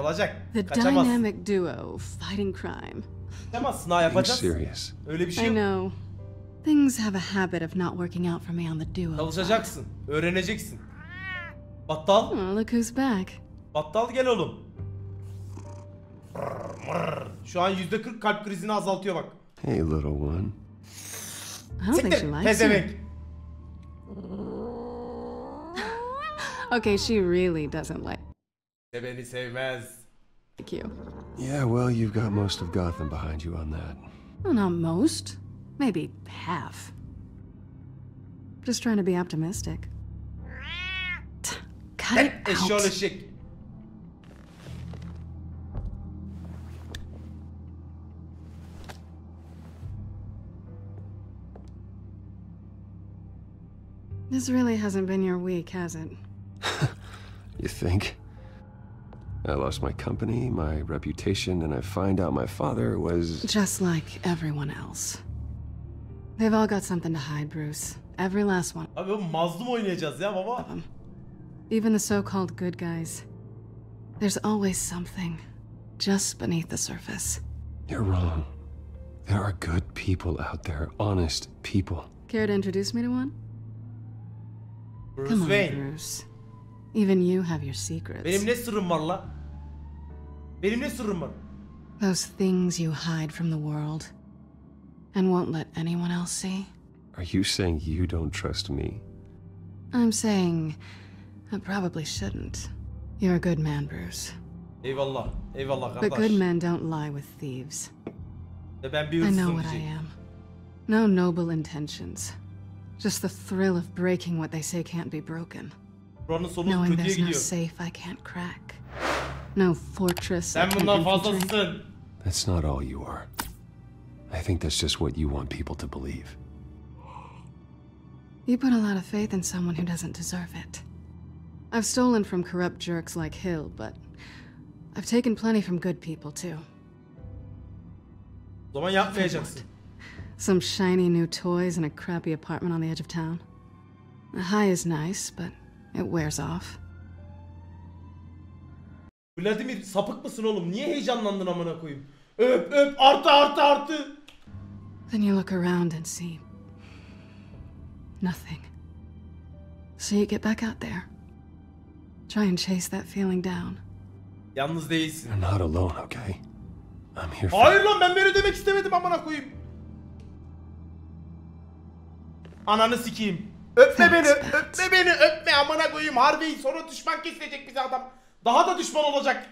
The Kaçamaz. dynamic duo fighting crime. Kaçamazsın ha, yapacağız. Serious. Öyle bir şey I yok. know. Things have a habit of not working out for me on the duo. Çalışacaksın, öğreneceksin. Battal. Oh, look who's back. Battal gel oğlum. Şu an %40 kalp krizini azaltıyor bak. Hey, little one. I don't think she likes you. Pezevenk. Okay, she really doesn't like Beni sevmez. you. Yeah, well, you've got most of Gotham behind you on that. Well, not most. Maybe half. Just trying to be optimistic. Cut it Eşşoğlu out. eşek. This really hasn't been your week, has it? You think? I lost my company, my reputation, and I find out my father was... Just like everyone else. They've all got something to hide, Bruce. Every last one. Abi mazlum oynayacağız ya baba. Even the so-called good guys. There's always something just beneath the surface. You're wrong. There are good people out there, honest people. Care to introduce me to one? Bruce Come on, Wayne. Bruce. Even you have your secrets. Benim ne sırrım var la? Benim ne sırrım var? Those things you hide from the world and won't let anyone else see. Are you saying you don't trust me? I'm saying I probably shouldn't. You're a good man, Bruce. Eyvallah. Eyvallah kardeş. But good men don't lie with thieves. Ben bir I know hırsızım what I diyecek. am. No noble intentions. Just the thrill of breaking what they say can't be broken. Buranın sonu Knowing kötüye there's no gidiyor. safe I can't crack. No fortress I Sen can't bundan infiltrate. fazlasın. That's not all you are. I think that's just what you want people to believe. You put a lot of faith in someone who doesn't deserve it. I've stolen from corrupt jerks like Hill, but I've taken plenty from good people too. O zaman yapmayacaksın. Some shiny new toys and a crappy apartment on the edge of town. The high is nice, but it wears off. Vladimir sapık mısın oğlum? Niye heyecanlandın amına koyayım? Öp öp artı. Then you look around and see nothing. So you get back out there. Try and chase that feeling down. Yalnız değilsin. You're not alone, okay? I'm here for... Hayır lan ben böyle demek istemedim amına koyayım. Ananı sikeyim. Öpme beni amına koyayım. Harvey sonra düşman kesilecek bize adam. Daha da düşman olacak.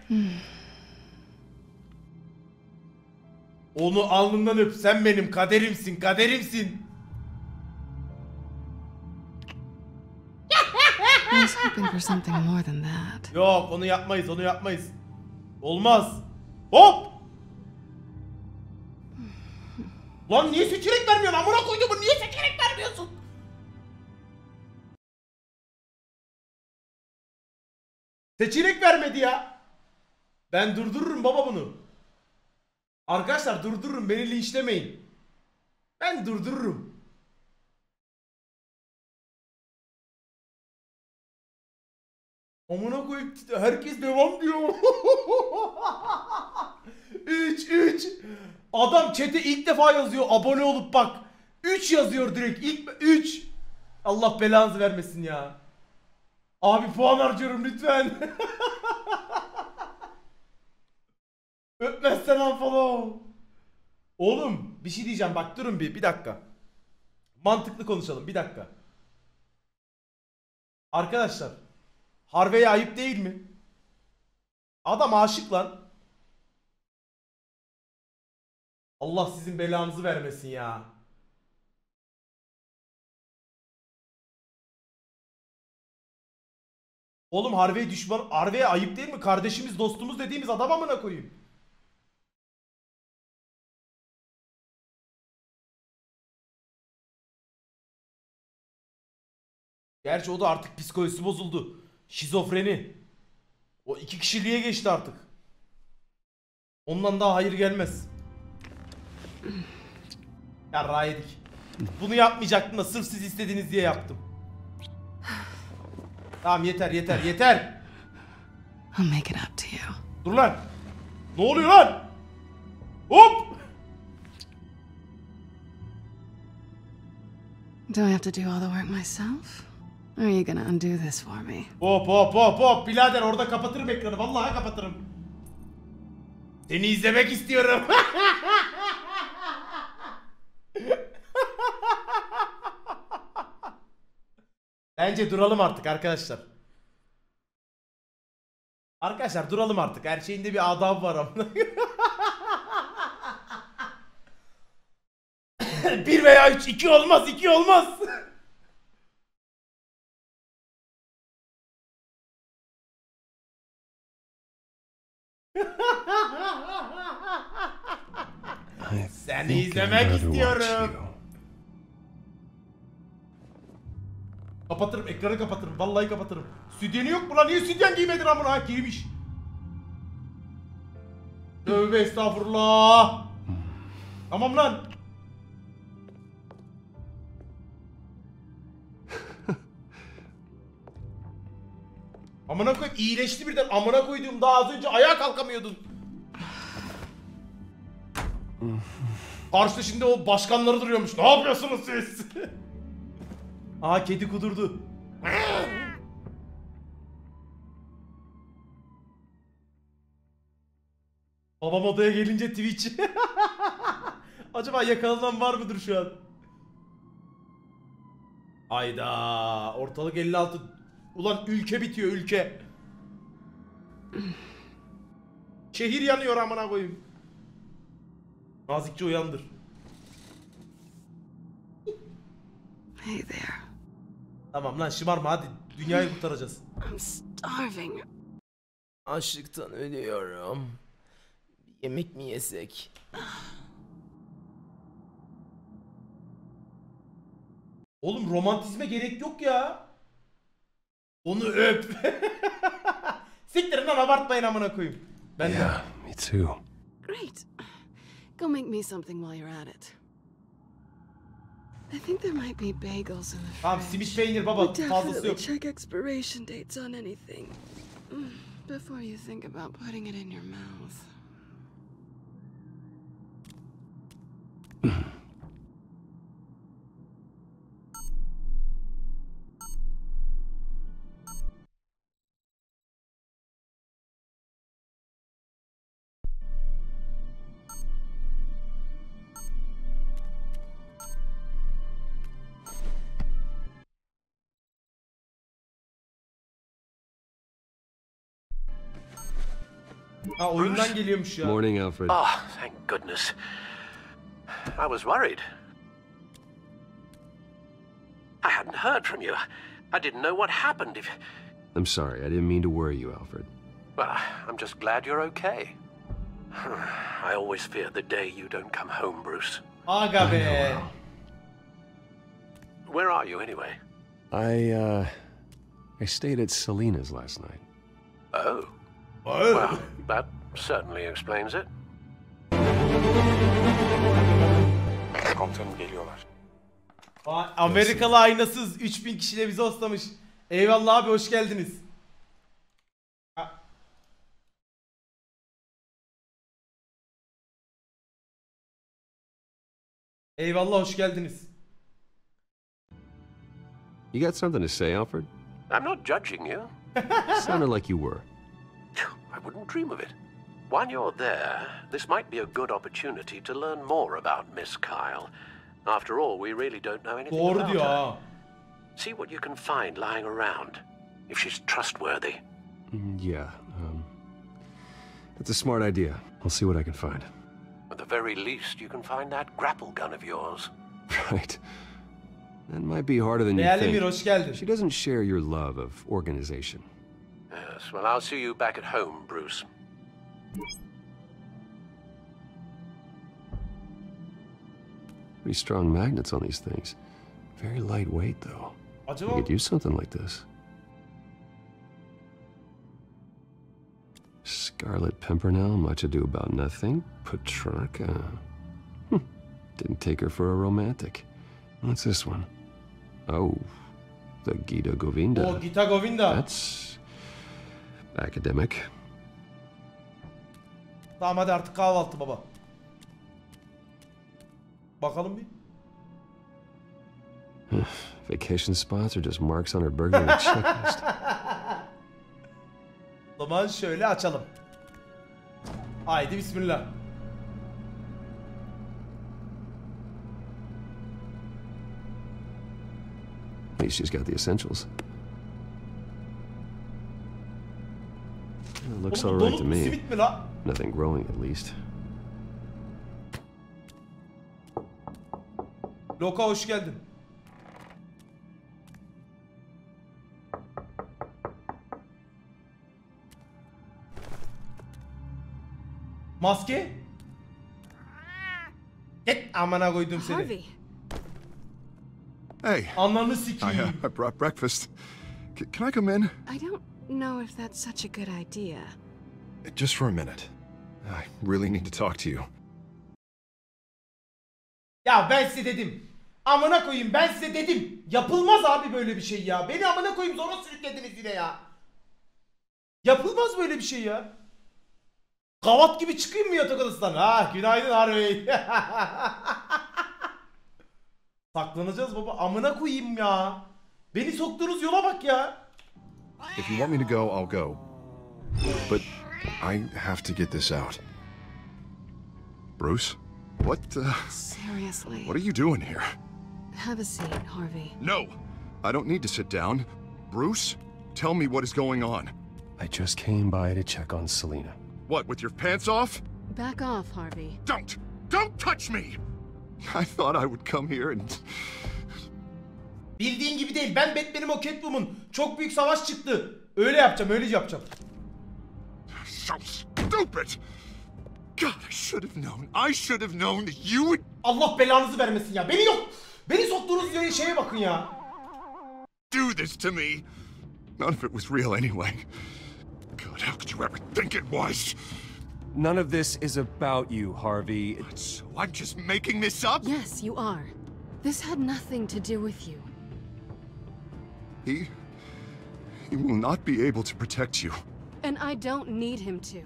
Onu alnından öp. Sen benim kaderimsin. I was hoping for something more than that. Yok onu yapmayız. Olmaz. Hop! Lan niye seçenek vermiyorsun? Amına koyduğumu niye seçenek vermiyorsun? Seçenek vermedi ya. Ben durdururum baba bunu. Arkadaşlar durdururum, beni linçlemeyin. Ben durdururum. Amına koyup herkes devam diyor. 3 Adam chat'e ilk defa yazıyor abone olup bak. 3 yazıyor direkt. İlk 3. Allah belanızı vermesin ya. Abi puan harcıyorum lütfen. Öpmezsen unfollow. Oğlum bir şey diyeceğim bak durun bir dakika. Mantıklı konuşalım bir dakika. Arkadaşlar Harvey'e ayıp değil mi? Adam aşık lan. Allah sizin belanızı vermesin ya. Oğlum Harvey düşman, Harvey'e ayıp değil mi? Kardeşimiz, dostumuz dediğimiz adam amına koyayım. Gerçi o da artık psikolojisi bozuldu. Şizofreni. O 2 kişiliğe geçti artık. Ondan daha hayır gelmez. Ya yedik. Bunu yapmayacaktım da sırf siz istediniz diye yaptım. Tamam yeter. I'll make it up to you. Dur lan. Ne oluyor lan? Hop. Do I have to do all the work myself? Or are you gonna undo this for me? Hop. Birader orada kapatırım ekranı. Vallahi kapatırım. Seni izlemek istiyorum. Bence duralım artık arkadaşlar. Arkadaşlar duralım artık. Her şeyin de bir adabı var ama. 1 veya 3, 2 olmaz, 2 olmaz. Seni izlemek istiyorum. Kapatırım, ekranı kapatırım. Vallahi kapatırım. Sütyeni yok mu lan? Niye sütyen giymedin amına? Ha giymiş. Tövbe estağfurullah. Tamam lan. Amına koyayım iyileşti birden. Amına koyduğum daha az önce ayağa kalkamıyordun. Karşıda şimdi o başkanları duruyormuş. Ne yapıyorsunuz siz? Aa kedi kudurdu. Babam odaya gelince Twitch. Acaba yakalanan var mıdır şu an? Ayda ortalık 56. Ulan ülke bitiyor ülke. Şehir yanıyor amına koyayım. Nazikçe uyandır. Hey there. Tamam lan şımarma hadi. Dünyayı kurtaracağız. I'm starving. Açlıktan ölüyorum. Yemek mi yesek? Oğlum romantizme gerek yok ya. Onu öp. Siktirin lan abartmayın amına koyayım. Ben Yeah, me too. Great. Go make me something while you're at it. I think there might be bagels in the Tamam, simit peynir baba, We fazlası definitely yok. check expiration dates on anything before you think about putting it in your mouth. Ha, oyundan geliyormuş ya. Morning, Alfred. Oh, thank goodness. I was worried. I hadn't heard from you. I didn't know what happened. I'm sorry, I didn't mean to worry you, Alfred. Well, I'm just glad you're okay. I always fear the day you don't come home, Bruce. Aga be. Where are you anyway? I stayed at Selena's last night. Oh. Well, that certainly explains it. Komutanım geliyorlar. Amerikalı aynasız 3000 kişiyle bizi hostlamış. Eyvallah abi, hoş geldiniz. Eyvallah, hoş geldiniz. You got something to say, Alfred? I'm not judging you. Sounded like you were. I wouldn't dream of it. While you're there, this might be a good opportunity to learn more about Miss Kyle. After all, we really don't know anything Doğru about diyor her. ha. See what you can find lying around, if she's trustworthy. Yeah, that's a smart idea. I'll see what I can find. At the very least, you can find that grapple gun of yours. Right. That might be harder than you Değerli think. bir, hoş geldin. She doesn't share your love of organization. Yes, well, I'll see you back at home, Bruce. Pretty strong magnets on these things. Very lightweight, though. Acaba? You could use something like this. Scarlet Pimpernel, much ado about nothing. Petrarca. Didn't take her for a romantic. What's this one? Oh, the Gita Govinda. Oh, Gita Govinda. That's academic. Tamam, hadi artık kahvaltı baba. Bakalım bir. Vacation spots are just marks on her burglary checklist. O zaman şöyle açalım. Haydi bismillah. At least she's got the essentials. It looks Oğlum, all right to donut mu, me. simit mi la? Nothing growing, at least. Loka, hoş geldin. Maske? Git amına koydum seni. Harvey. Hey. Ananı sikeyim. I brought breakfast. Can I come in? I don't know if that's such a good idea. Just for a minute. I really need to talk to you. Ya ben size dedim. Amına koyayım, ben size dedim. Yapılmaz abi böyle bir şey ya. Beni amına koyayım, zora sürüklediniz yine ya. Yapılmaz böyle bir şey ya. Gavat gibi çıkayım mı yatak odasından? Ha, günaydın Harvey. Saklanacağız baba. Amına koyayım ya. Beni soktuğunuz yola bak ya. If you want me to go, I'll go. But I have to get this out. Bruce? What, Seriously. What are you doing here? Have a seat, Harvey. No! I don't need to sit down. Bruce, tell me what is going on. I just came by to check on Selena. What, with your pants off? Back off, Harvey. Don't! Don't touch me! I thought I would come here and... Bildiğin gibi değil. Ben Batman'im, o Catwoman. Çok büyük savaş çıktı. Öyle yapacağım, öyle yapacağım. So stupid! God, I should have known. I should have known that you would... Allah belanızı vermesin ya. Beni yok. Beni soktuğunuz şeye bakın ya. Do this to me. None of it was real anyway. God, how could you ever think it was? None of this is about you, Harvey. So I'm just making this up? Yes, you are. This had nothing to do with you. He will not be able to protect you. And I don't need him to.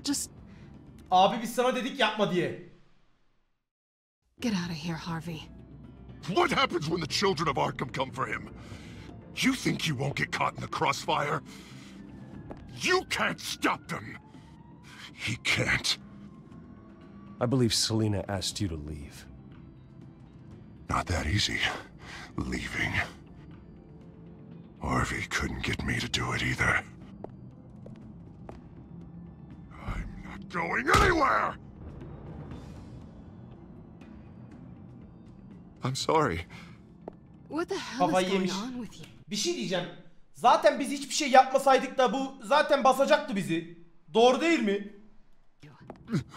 Just Abi biz sana dedik yapma diye. get out of here, Harvey. What happens when the children of Arkham come for him? You think you won't get caught in the crossfire? You can't stop them. He can't. I believe Selina asked you to leave. Not that easy, leaving. Harvey couldn't get me to do it either. I'm not going anywhere! I'm sorry. What the hell Kafayı is going yemiş. on with you? Bir şey diyeceğim. Zaten biz hiçbir şey yapmasaydık da bu zaten basacaktı bizi. Doğru değil mi?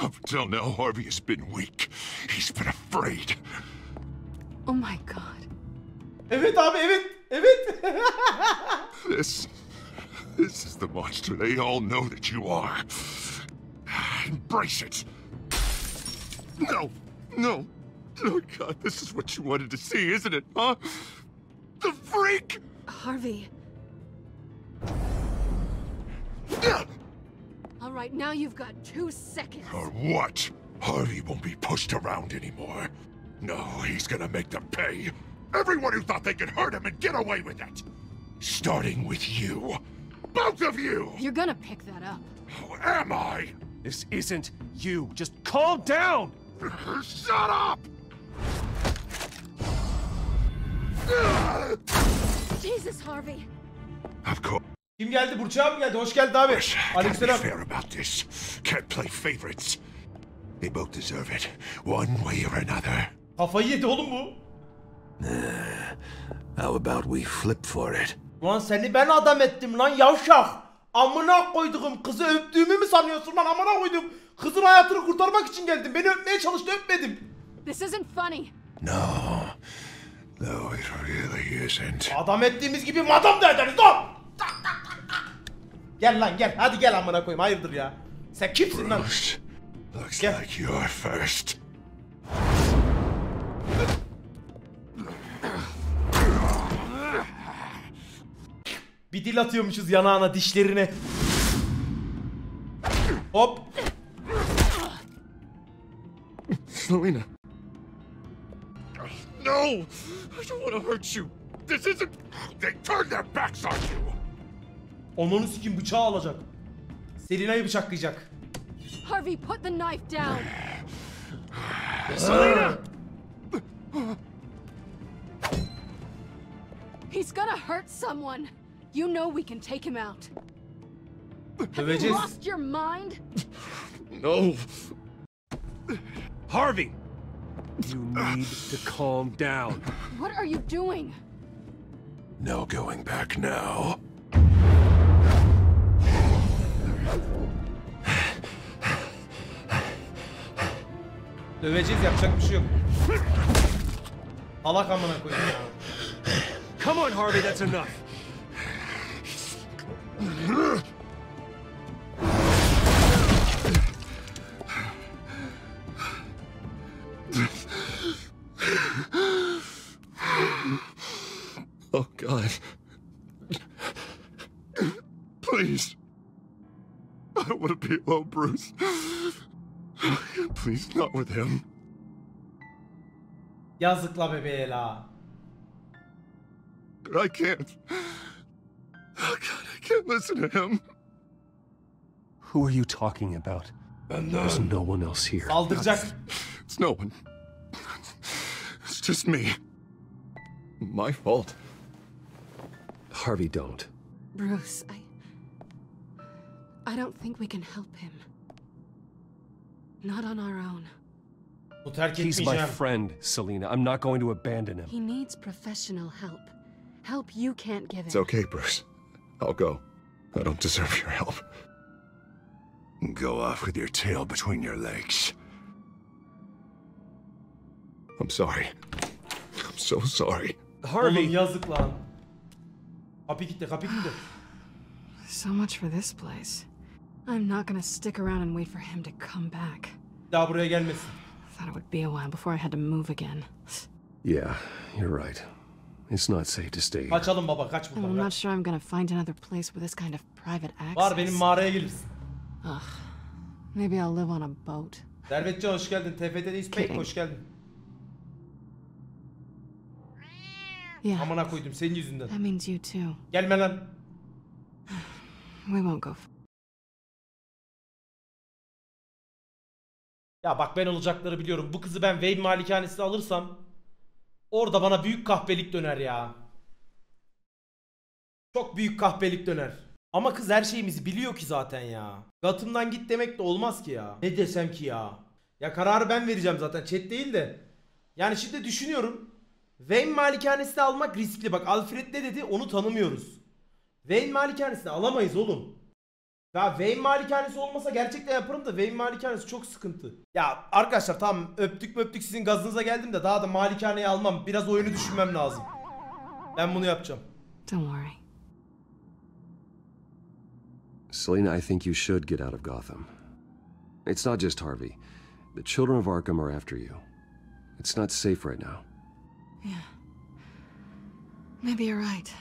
Up until now, Harvey has been weak. He's been afraid. Oh my god. Evet abi, evet. Evet. This is the monster they all know that you are. Embrace it. No. Oh God, this is what you wanted to see, isn't it, huh? The freak! Harvey. All right, now you've got 2 seconds. Or what? Harvey won't be pushed around anymore. No, he's gonna make them pay. Everyone who thought they could hurt him and get away with it. Starting with you. Both of you! You're gonna pick that up. Who am I? This isn't you. Just calm down! Shut up! Jesus, Harvey. Of course. Kim geldi? Burçak mı geldi? Hoş geldin abi. Gotta be Aleykümselam. fair about this. Can't play favorites. They both deserve it, one way or another. Kafayı yedi oğlum bu. How about we flip for it? Lan seni ben adam ettim lan yavşak. Amına koyduğum kızı öptüğümü mü sanıyorsun lan, amına koydum. Kızın hayatını kurtarmak için geldim. Beni öpmeye çalıştı, öpmedim. This isn't funny. No, it really isn't. Adam ettiğimiz gibi madam da ederiz lan. Gel lan gel, hadi gel amına koyayım, hayırdır ya. Sen kimsin lan? Looks like you're first. Bir dil atıyormuşuz yanağına, dişlerine. Hop. Selina. No! I don't want to hurt you. This isn't... They turned their backs on you. Onunu sikim, bıçağı alacak. Selina'yı bıçaklayacak. Harvey, put the knife down. Selina! He's gonna hurt someone. You know we can take him out. Have you lost your mind? No. Harvey! You need to calm down. What are you doing? No going back now. Döveceğiz, yapacak bir şey yok. Alak amına koyayım ya. Come on, Harvey, that's enough. Oh, God. Please. I don't want to be alone, Bruce. Please, not with him. Yazık la bebeğe la. But I can't. Oh, God, I can't listen to him. Who are you talking about? There's no one else here. Saldıracak. It's no one. It's just me. My fault. Harvey, don't. Bruce, I don't think we can help him. Not on our own. He's my friend, Selina. I'm not going to abandon him. He needs professional help. Help you can't give him. It's okay, Bruce. I'll go. I don't deserve your help. Go off with your tail between your legs. I'm sorry. I'm so sorry. Harvey! Oğlum yazık lan. Kapı gitti, kapı gitti. So much for this place. I'm not gonna stick around and wait for him to come back. Daha buraya gelmesin. thought it would be a while before I had to move again. Yeah, you're right. It's not safe to stay here. Kaçalım baba, kaç buradan. I'm not sure I'm gonna find another place with this kind of private access. Var, benim mağaraya gelirsin. Ugh. Maybe I'll live on a boat. Servetcan hoş geldin. TFT'de İspek hoş geldin. Yeah. Amına koydum senin yüzünden. That means you too. Gelme lan. We won't go. Ya bak ben olacakları biliyorum. Bu kızı ben Wayne malikanesine alırsam orada bana büyük kahpelik döner ya. Çok büyük kahpelik döner. Ama kız her şeyimizi biliyor ki zaten ya. Gotham'dan git demek de olmaz ki ya. Ne desem ki ya. Ya kararı ben vereceğim zaten, chat değil de. Yani şimdi düşünüyorum. Wayne malikanesine almak riskli. Bak Alfred ne dedi, onu tanımıyoruz. Wayne malikanesine alamayız oğlum. Ya Wayne malikanesi olmasa gerçekten yaparım da Wayne malikanesi çok sıkıntı. Ya arkadaşlar tamam, öptük sizin gazınıza geldim de daha da malikaneyi almam. Biraz oyunu düşünmem lazım. Ben bunu yapacağım. Don't worry. Selena, I think you should get out of Gotham. It's not just Harvey. The children of Arkham are after you. It's not safe right now. Yeah. Maybe you're right.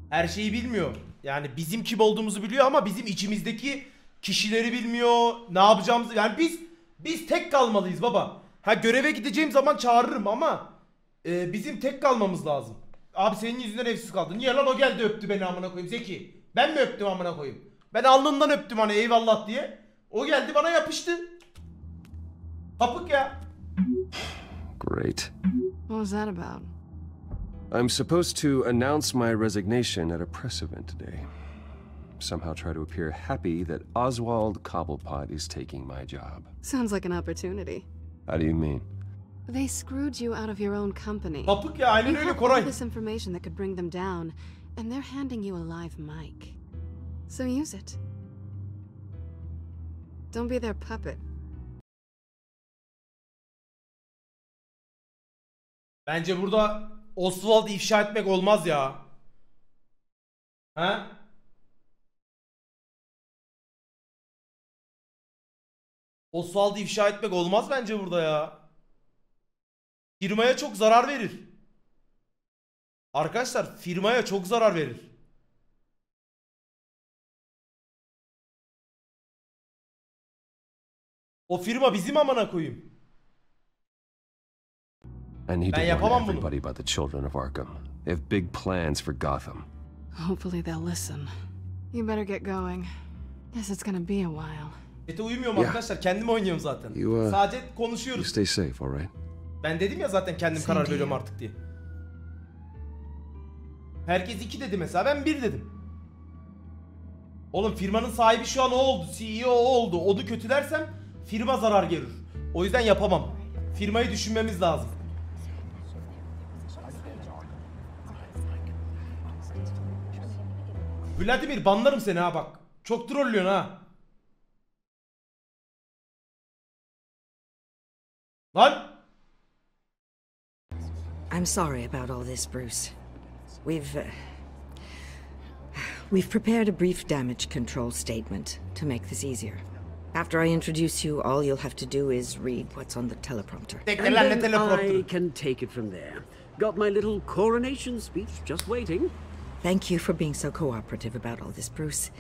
Her şeyi bilmiyor. Yani bizim kim olduğumuzu biliyor ama bizim içimizdeki kişileri bilmiyor. Ne yapacağımızı. Yani biz tek kalmalıyız baba. Ha göreve gideceğim zaman çağırırım ama bizim tek kalmamız lazım. Abi senin yüzünden evsiz kaldı. Niye lan, o geldi öptü beni amına koyayım Zeki. Ben mi öptüm amına koyayım? Ben alnından öptüm hani eyvallah diye. O geldi bana yapıştı. Kapık ya. Great. What was that about? I'm supposed to announce my resignation at a press event today. Somehow try to appear happy that Oswald Cobblepot is taking my job. Sounds like an opportunity. How do you mean? They screwed you out of your own company. Kapık ya, aynen You öyle have Koray. all this information that could bring them down, and they're handing you a live mic. So use it. Don't be their puppet. Bence burada Oswald'ı ifşa etmek olmaz ya. Ha? Oswald'ı ifşa etmek olmaz bence burada ya. Firmaya çok zarar verir. Arkadaşlar firmaya çok zarar verir. O firma bizim amına koyayım. I need to Ben warn yapamam bunu. everybody about the children of Arkham. They have big plans for Gotham. Hopefully they'll listen. You better get going. Guess it's gonna be a while. Ete uyumuyorum Yeah. arkadaşlar. Kendim oynuyorum zaten. You, Sadece You konuşuyoruz. stay safe, all right? Ben dedim ya zaten kendim Same karar to veriyorum you. artık diye. Herkes 2 dedi mesela, ben 1 dedim. Oğlum firmanın sahibi şu an o oldu. CEO o oldu. Onu kötülersem firma zarar görür. O yüzden yapamam. Firmayı düşünmemiz lazım. Vladimir banlarım seni ha bak. Çok trollüyorsun ha. Lan! I'm sorry about all this, Bruce. We've prepared a brief damage control statement to make this easier. After I introduce you, all you'll have to do is read what's on the teleprompter. And then I can take it from there. Got my little coronation speech just waiting. Thank you for being so cooperative about all this, Bruce.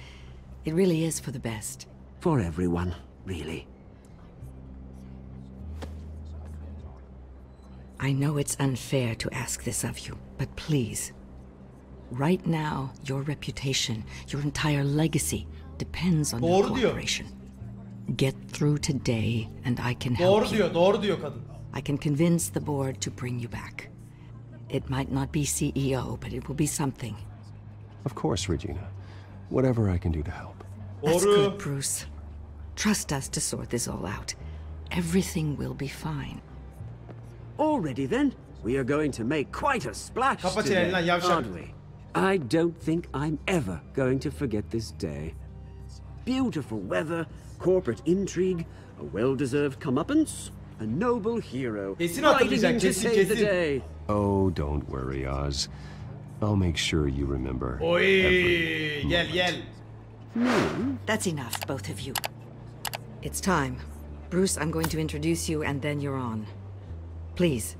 It really is for the best. For everyone, really. I know it's unfair to ask this of you, but please. Right now, your reputation, your entire legacy, depends on your Doğru diyor. cooperation. Get through today, and I can help Doğru you. diyor, doğru diyor kadın. I can convince the board to bring you back. It might not be CEO, but it will be something. Of course, Regina. Whatever I can do to help. That's good, Bruce. Trust us to sort this all out. Everything will be fine. Already then, we are going to make quite a splash Kapa today, çeneni lan yavşak. aren't we? I don't think I'm ever going to forget this day. Beautiful weather, corporate intrigue, a well-deserved comeuppance, a noble hero Kesin riding hatırlayacak, in to kesin, save the kesin. day. Oh, don't worry, Oz. I'll make sure you remember Oy, every gel moment. gel. That's enough, both of you. It's time. Bruce, I'm going to introduce you and then you're on. Please,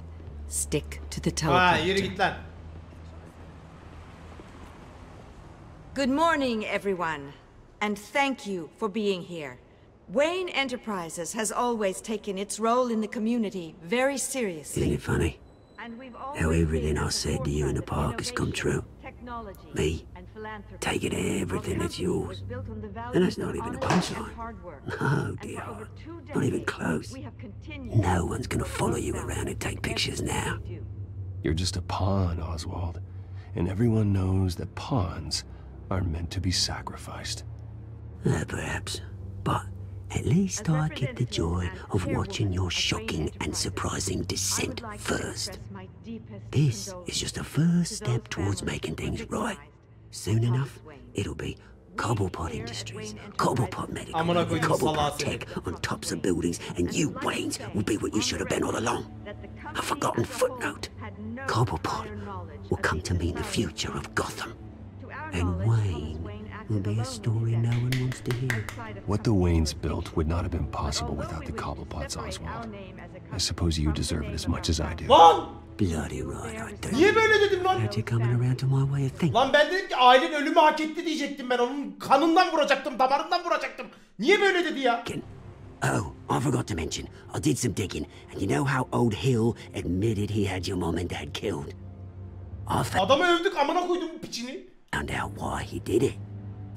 stick to the teleprompter. Good morning, everyone. And thank you for being here. Wayne Enterprises has always taken its role in the community very seriously. Isn't it funny? How everything I said to you in the park has come true. Me, taking everything that's yours. And that's not even a punchline. No, dear. Not even close. No one's gonna follow you around and take pictures now. You're just a pawn, Oswald. And everyone knows that pawns are meant to be sacrificed. Perhaps. But at least I get the joy of watching your shocking and surprising descent first. This is just a first step towards making things right. Soon enough, it'll be Cobblepot Industries, Cobblepot Medical, Cobblepot Tech on tops of buildings, and you, Waynes, will be what you should have been all along. A forgotten footnote. Cobblepot will come to mean the future of Gotham. And Wayne will be a story no one wants to hear. What the Waynes built would not have been possible without the Cobblepots, Oswald. I suppose you deserve it as much as I do. Lan! Bloody right I do. Niye böyle dedim lan? How'd you coming around to my way of thinking? Lan ben dedim ki ailen ölümü hak etti diyecektim ben. Onun kanından vuracaktım, damarından vuracaktım. Niye böyle dedi ya? Oh, I forgot to mention, I did some digging, and you know how old Hill admitted he had your mom and dad killed? Adamı övdük, amına koydum bu piçini. Found out why he did it.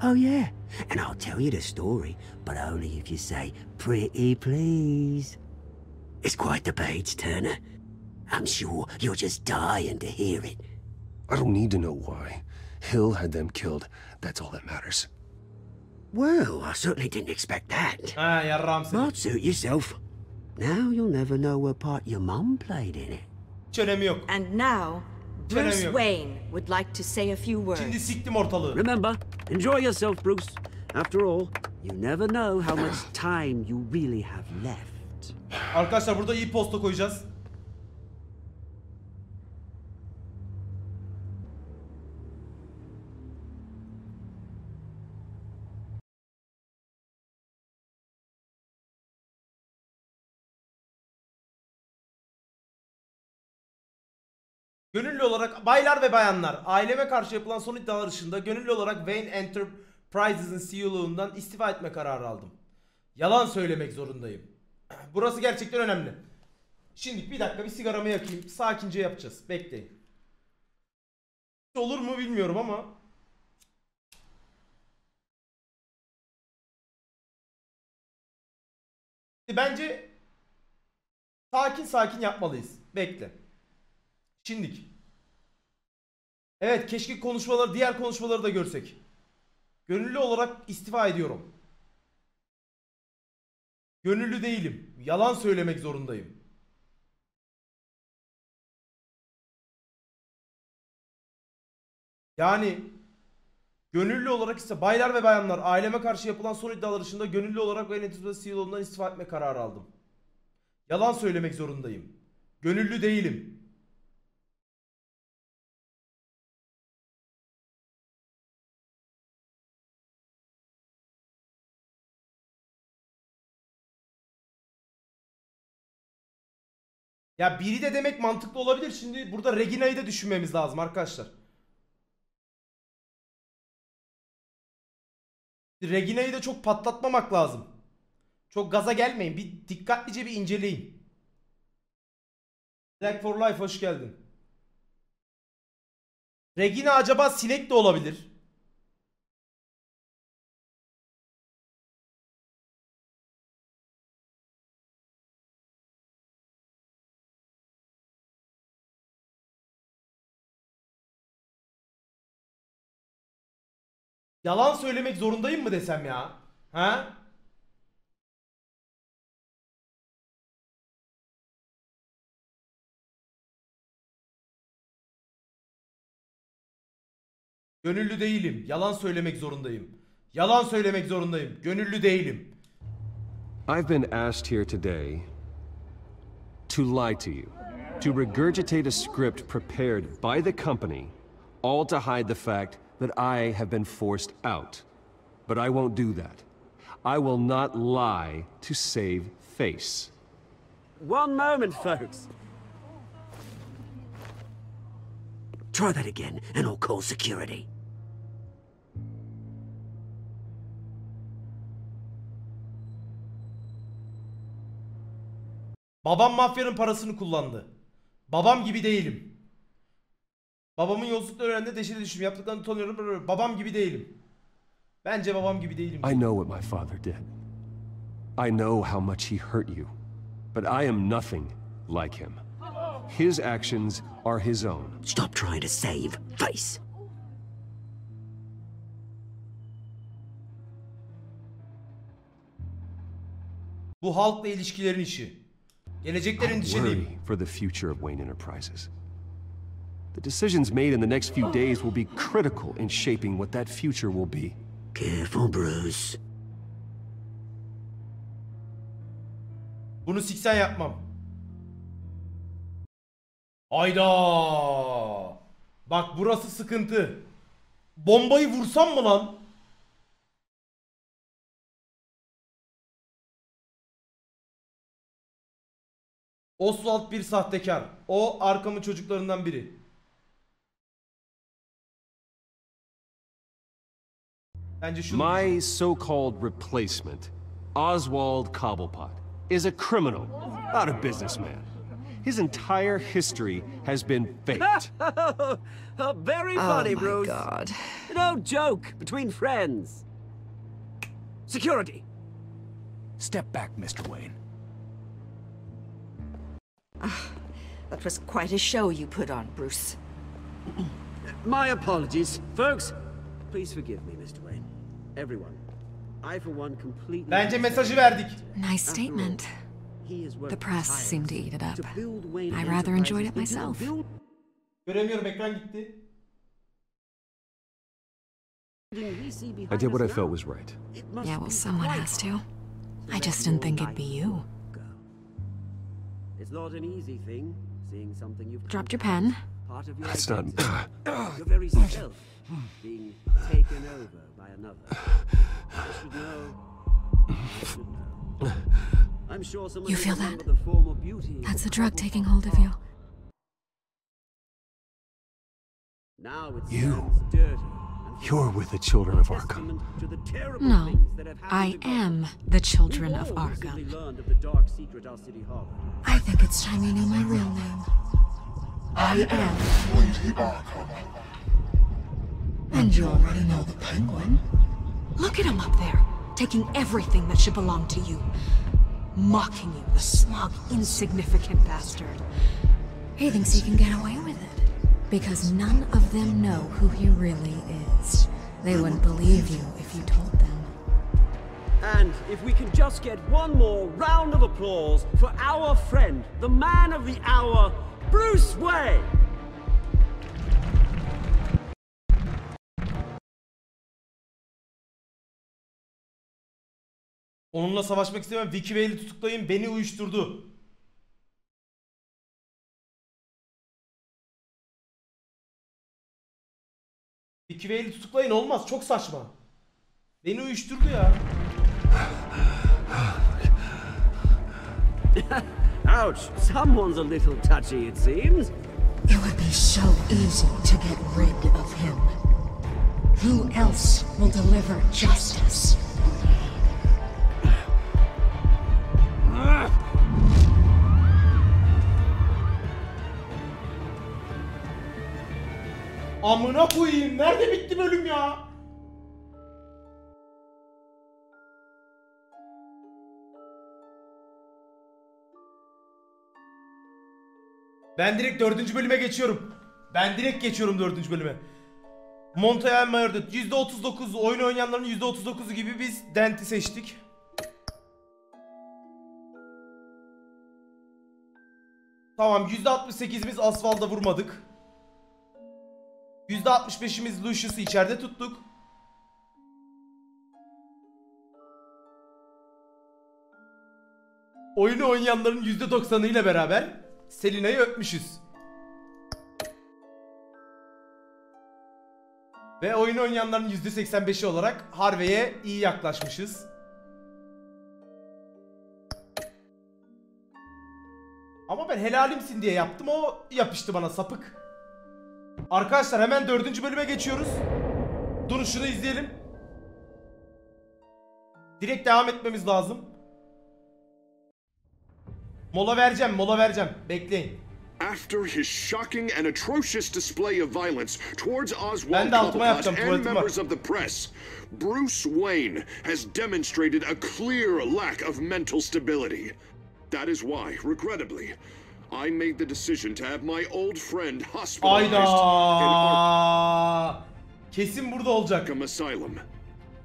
Oh yeah, and I'll tell you the story, but only if you say pretty please. It's quite the page turner. I'm sure you're just dying to hear it. I don't need to know why. Hill had them killed. That's all that matters. Well, I certainly didn't expect that. Ha yarrağım seni. But suit yourself. Now you'll never know what part your mum played in it. Hiç önemi yok. And now, Bruce Wayne would like to say a few words. Şimdi siktim ortalığı. Remember, enjoy yourself, Bruce. After all, you never know how much time you really have left. Arkadaşlar burada iyi posta koyacağız. Gönüllü olarak baylar ve bayanlar, aileme karşı yapılan son iddialar dışında gönüllü olarak Wayne Enterprises'in CEO'luğundan istifa etme kararı aldım. Yalan söylemek zorundayım. Burası gerçekten önemli. Şimdi bir dakika bir sigaramı yakayım. Sakince yapacağız. Bekleyin. Olur mu bilmiyorum ama. Bence sakin sakin yapmalıyız. Bekle. Şimdilik. Evet, keşke konuşmaları, diğer konuşmaları da görsek. Gönüllü olarak istifa ediyorum. Gönüllü değilim. Yalan söylemek zorundayım. Yani gönüllü olarak ise baylar ve bayanlar, aileme karşı yapılan son iddialar dışında gönüllü olarak ve Enterprise CEO'luğundan istifa etme kararı aldım. Yalan söylemek zorundayım. Gönüllü değilim. Ya biri de demek mantıklı olabilir. Şimdi burada Regina'yı da düşünmemiz lazım arkadaşlar. Regina'yı da çok patlatmamak lazım. Çok gaza gelmeyin. Bir dikkatlice bir inceleyin. Black for Life hoş geldin. Regina acaba sinek de olabilir. Yalan söylemek zorundayım mı desem ya? Ha? Gönüllü değilim. Yalan söylemek zorundayım. Yalan söylemek zorundayım. Gönüllü değilim. I've been asked here today to lie to you, to regurgitate a script prepared by the company, all to hide the fact that I have been forced out. But I won't do that. I will not lie to save face. One moment, folks. Try that again, and I'll call security. Babam mafyanın parasını kullandı. Babam gibi değilim. Babamın yolsuzlukla öğrendiğinde deşire düşüm. Yaptıklarını utanıyorum. Babam gibi değilim. Bence babam gibi değilim. I know what my father did. I know how much he hurt you. But I am nothing like him. His actions are his own. Stop trying to save face. Bu halkla ilişkilerin işi. Geleceklerin işi değil. Worry for the future of Wayne Enterprises. The decisions made in the next few days will be critical in shaping what that future will be. Careful, Bruce. Bunu siksen yapmam. Ayda. Bak burası sıkıntı. Bombayı vursam mı lan? Oswald bir sahtekar. O Arkham'ın çocuklarından biri. Bence şunu... My so-called replacement, Oswald Cobblepot, is a criminal, not a businessman. His entire history has been faked. Very funny, my Bruce. God. No joke between friends. Security. Step back, Mr. Wayne. That was quite a show you put on, Bruce. My apologies, folks. Please forgive me, Mr. Wayne. Everyone. I, for one, completely... Bence mesajı verdik. Nice statement. The press seemed to eat it up. I rather enjoyed it myself. Göremiyorum, ekran gitti. I did what I felt was right. Yeah, well, someone has to. I just didn't think it'd be you. It's not an easy thing, seeing something you've Dropped your pen. part of your That's not... your very self being taken over by another. I should know. I should know. I'm sure someone You feel will remember that? the form of beauty. That's the drug taking hold of you. Now it You. stands dirty. You're with the children of Arkham. To the terrible No, things that have I happened to am the children of We've all recently Arkham. learned of the dark secret our city harbored. I think it's time you knew my real name. I am. And you already know the Penguin. Look at him up there, taking everything that should belong to you. Mocking you, the smug, insignificant bastard. He thinks he can get away with it. Because none of them know who he really is. They wouldn't believe you if you told them. And if we can just get one more round of applause for our friend, the man of the hour, Bruce Wayne! Onunla savaşmak istemem. Vicky Vale'i tutuklayın. Beni uyuşturdu. Vicky Vale'i tutuklayın. Olmaz. Çok saçma. Beni uyuşturdu ya. Ouch! Someone's a little touchy, it seems. It would be so easy to get rid of him. Who else will deliver justice? Amına koyayım. Nerede bitti bölüm ya? Ben direkt 4. bölüme geçiyorum. Ben direkt geçiyorum 4. bölüme. Montreal Mayor'da %39 oyun oynayanların %39'u gibi biz Dent'i seçtik. Tamam, %68'imiz Asfalt'a vurmadık. %65'imiz Lucius'u içeride tuttuk. Oyunu oynayanların %90'ı ile beraber Selina'yı öpmüşüz. Ve oyun oynayanların %85'i olarak Harvey'e iyi yaklaşmışız. Ama ben helalimsin diye yaptım, o yapıştı bana, sapık. Arkadaşlar hemen 4. bölüme geçiyoruz. Durun şunu izleyelim. Direkt devam etmemiz lazım. Mola vereceğim. Bekleyin. After his shocking and atrocious display of violence towards Oswald Ben de altıma yapacağım, and tuvaletim var. members of the press, Bruce Wayne has demonstrated a clear lack of mental stability. That is why, regrettably, I made the decision to have my old friend hospitalized Ayda. Kesin burada olacak. Arkham Asylum.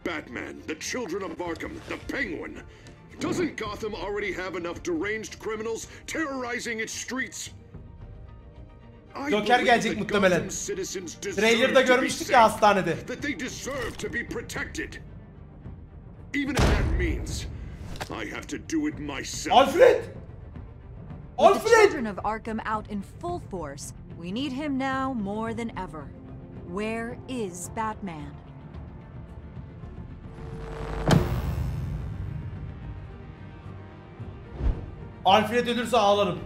Batman, the Children of Arkham, the Penguin. Doesn't Gotham already have enough deranged criminals terrorizing its streets? Joker gelecek muhtemelen. Trailer'da görmüştük ya hastanede. That they deserve to be protected. Even if that means I have to do it myself. Alfred! With the children of Arkham out in full force, we need him now more than ever. Where is Batman? Alfred ölürse ağlarım.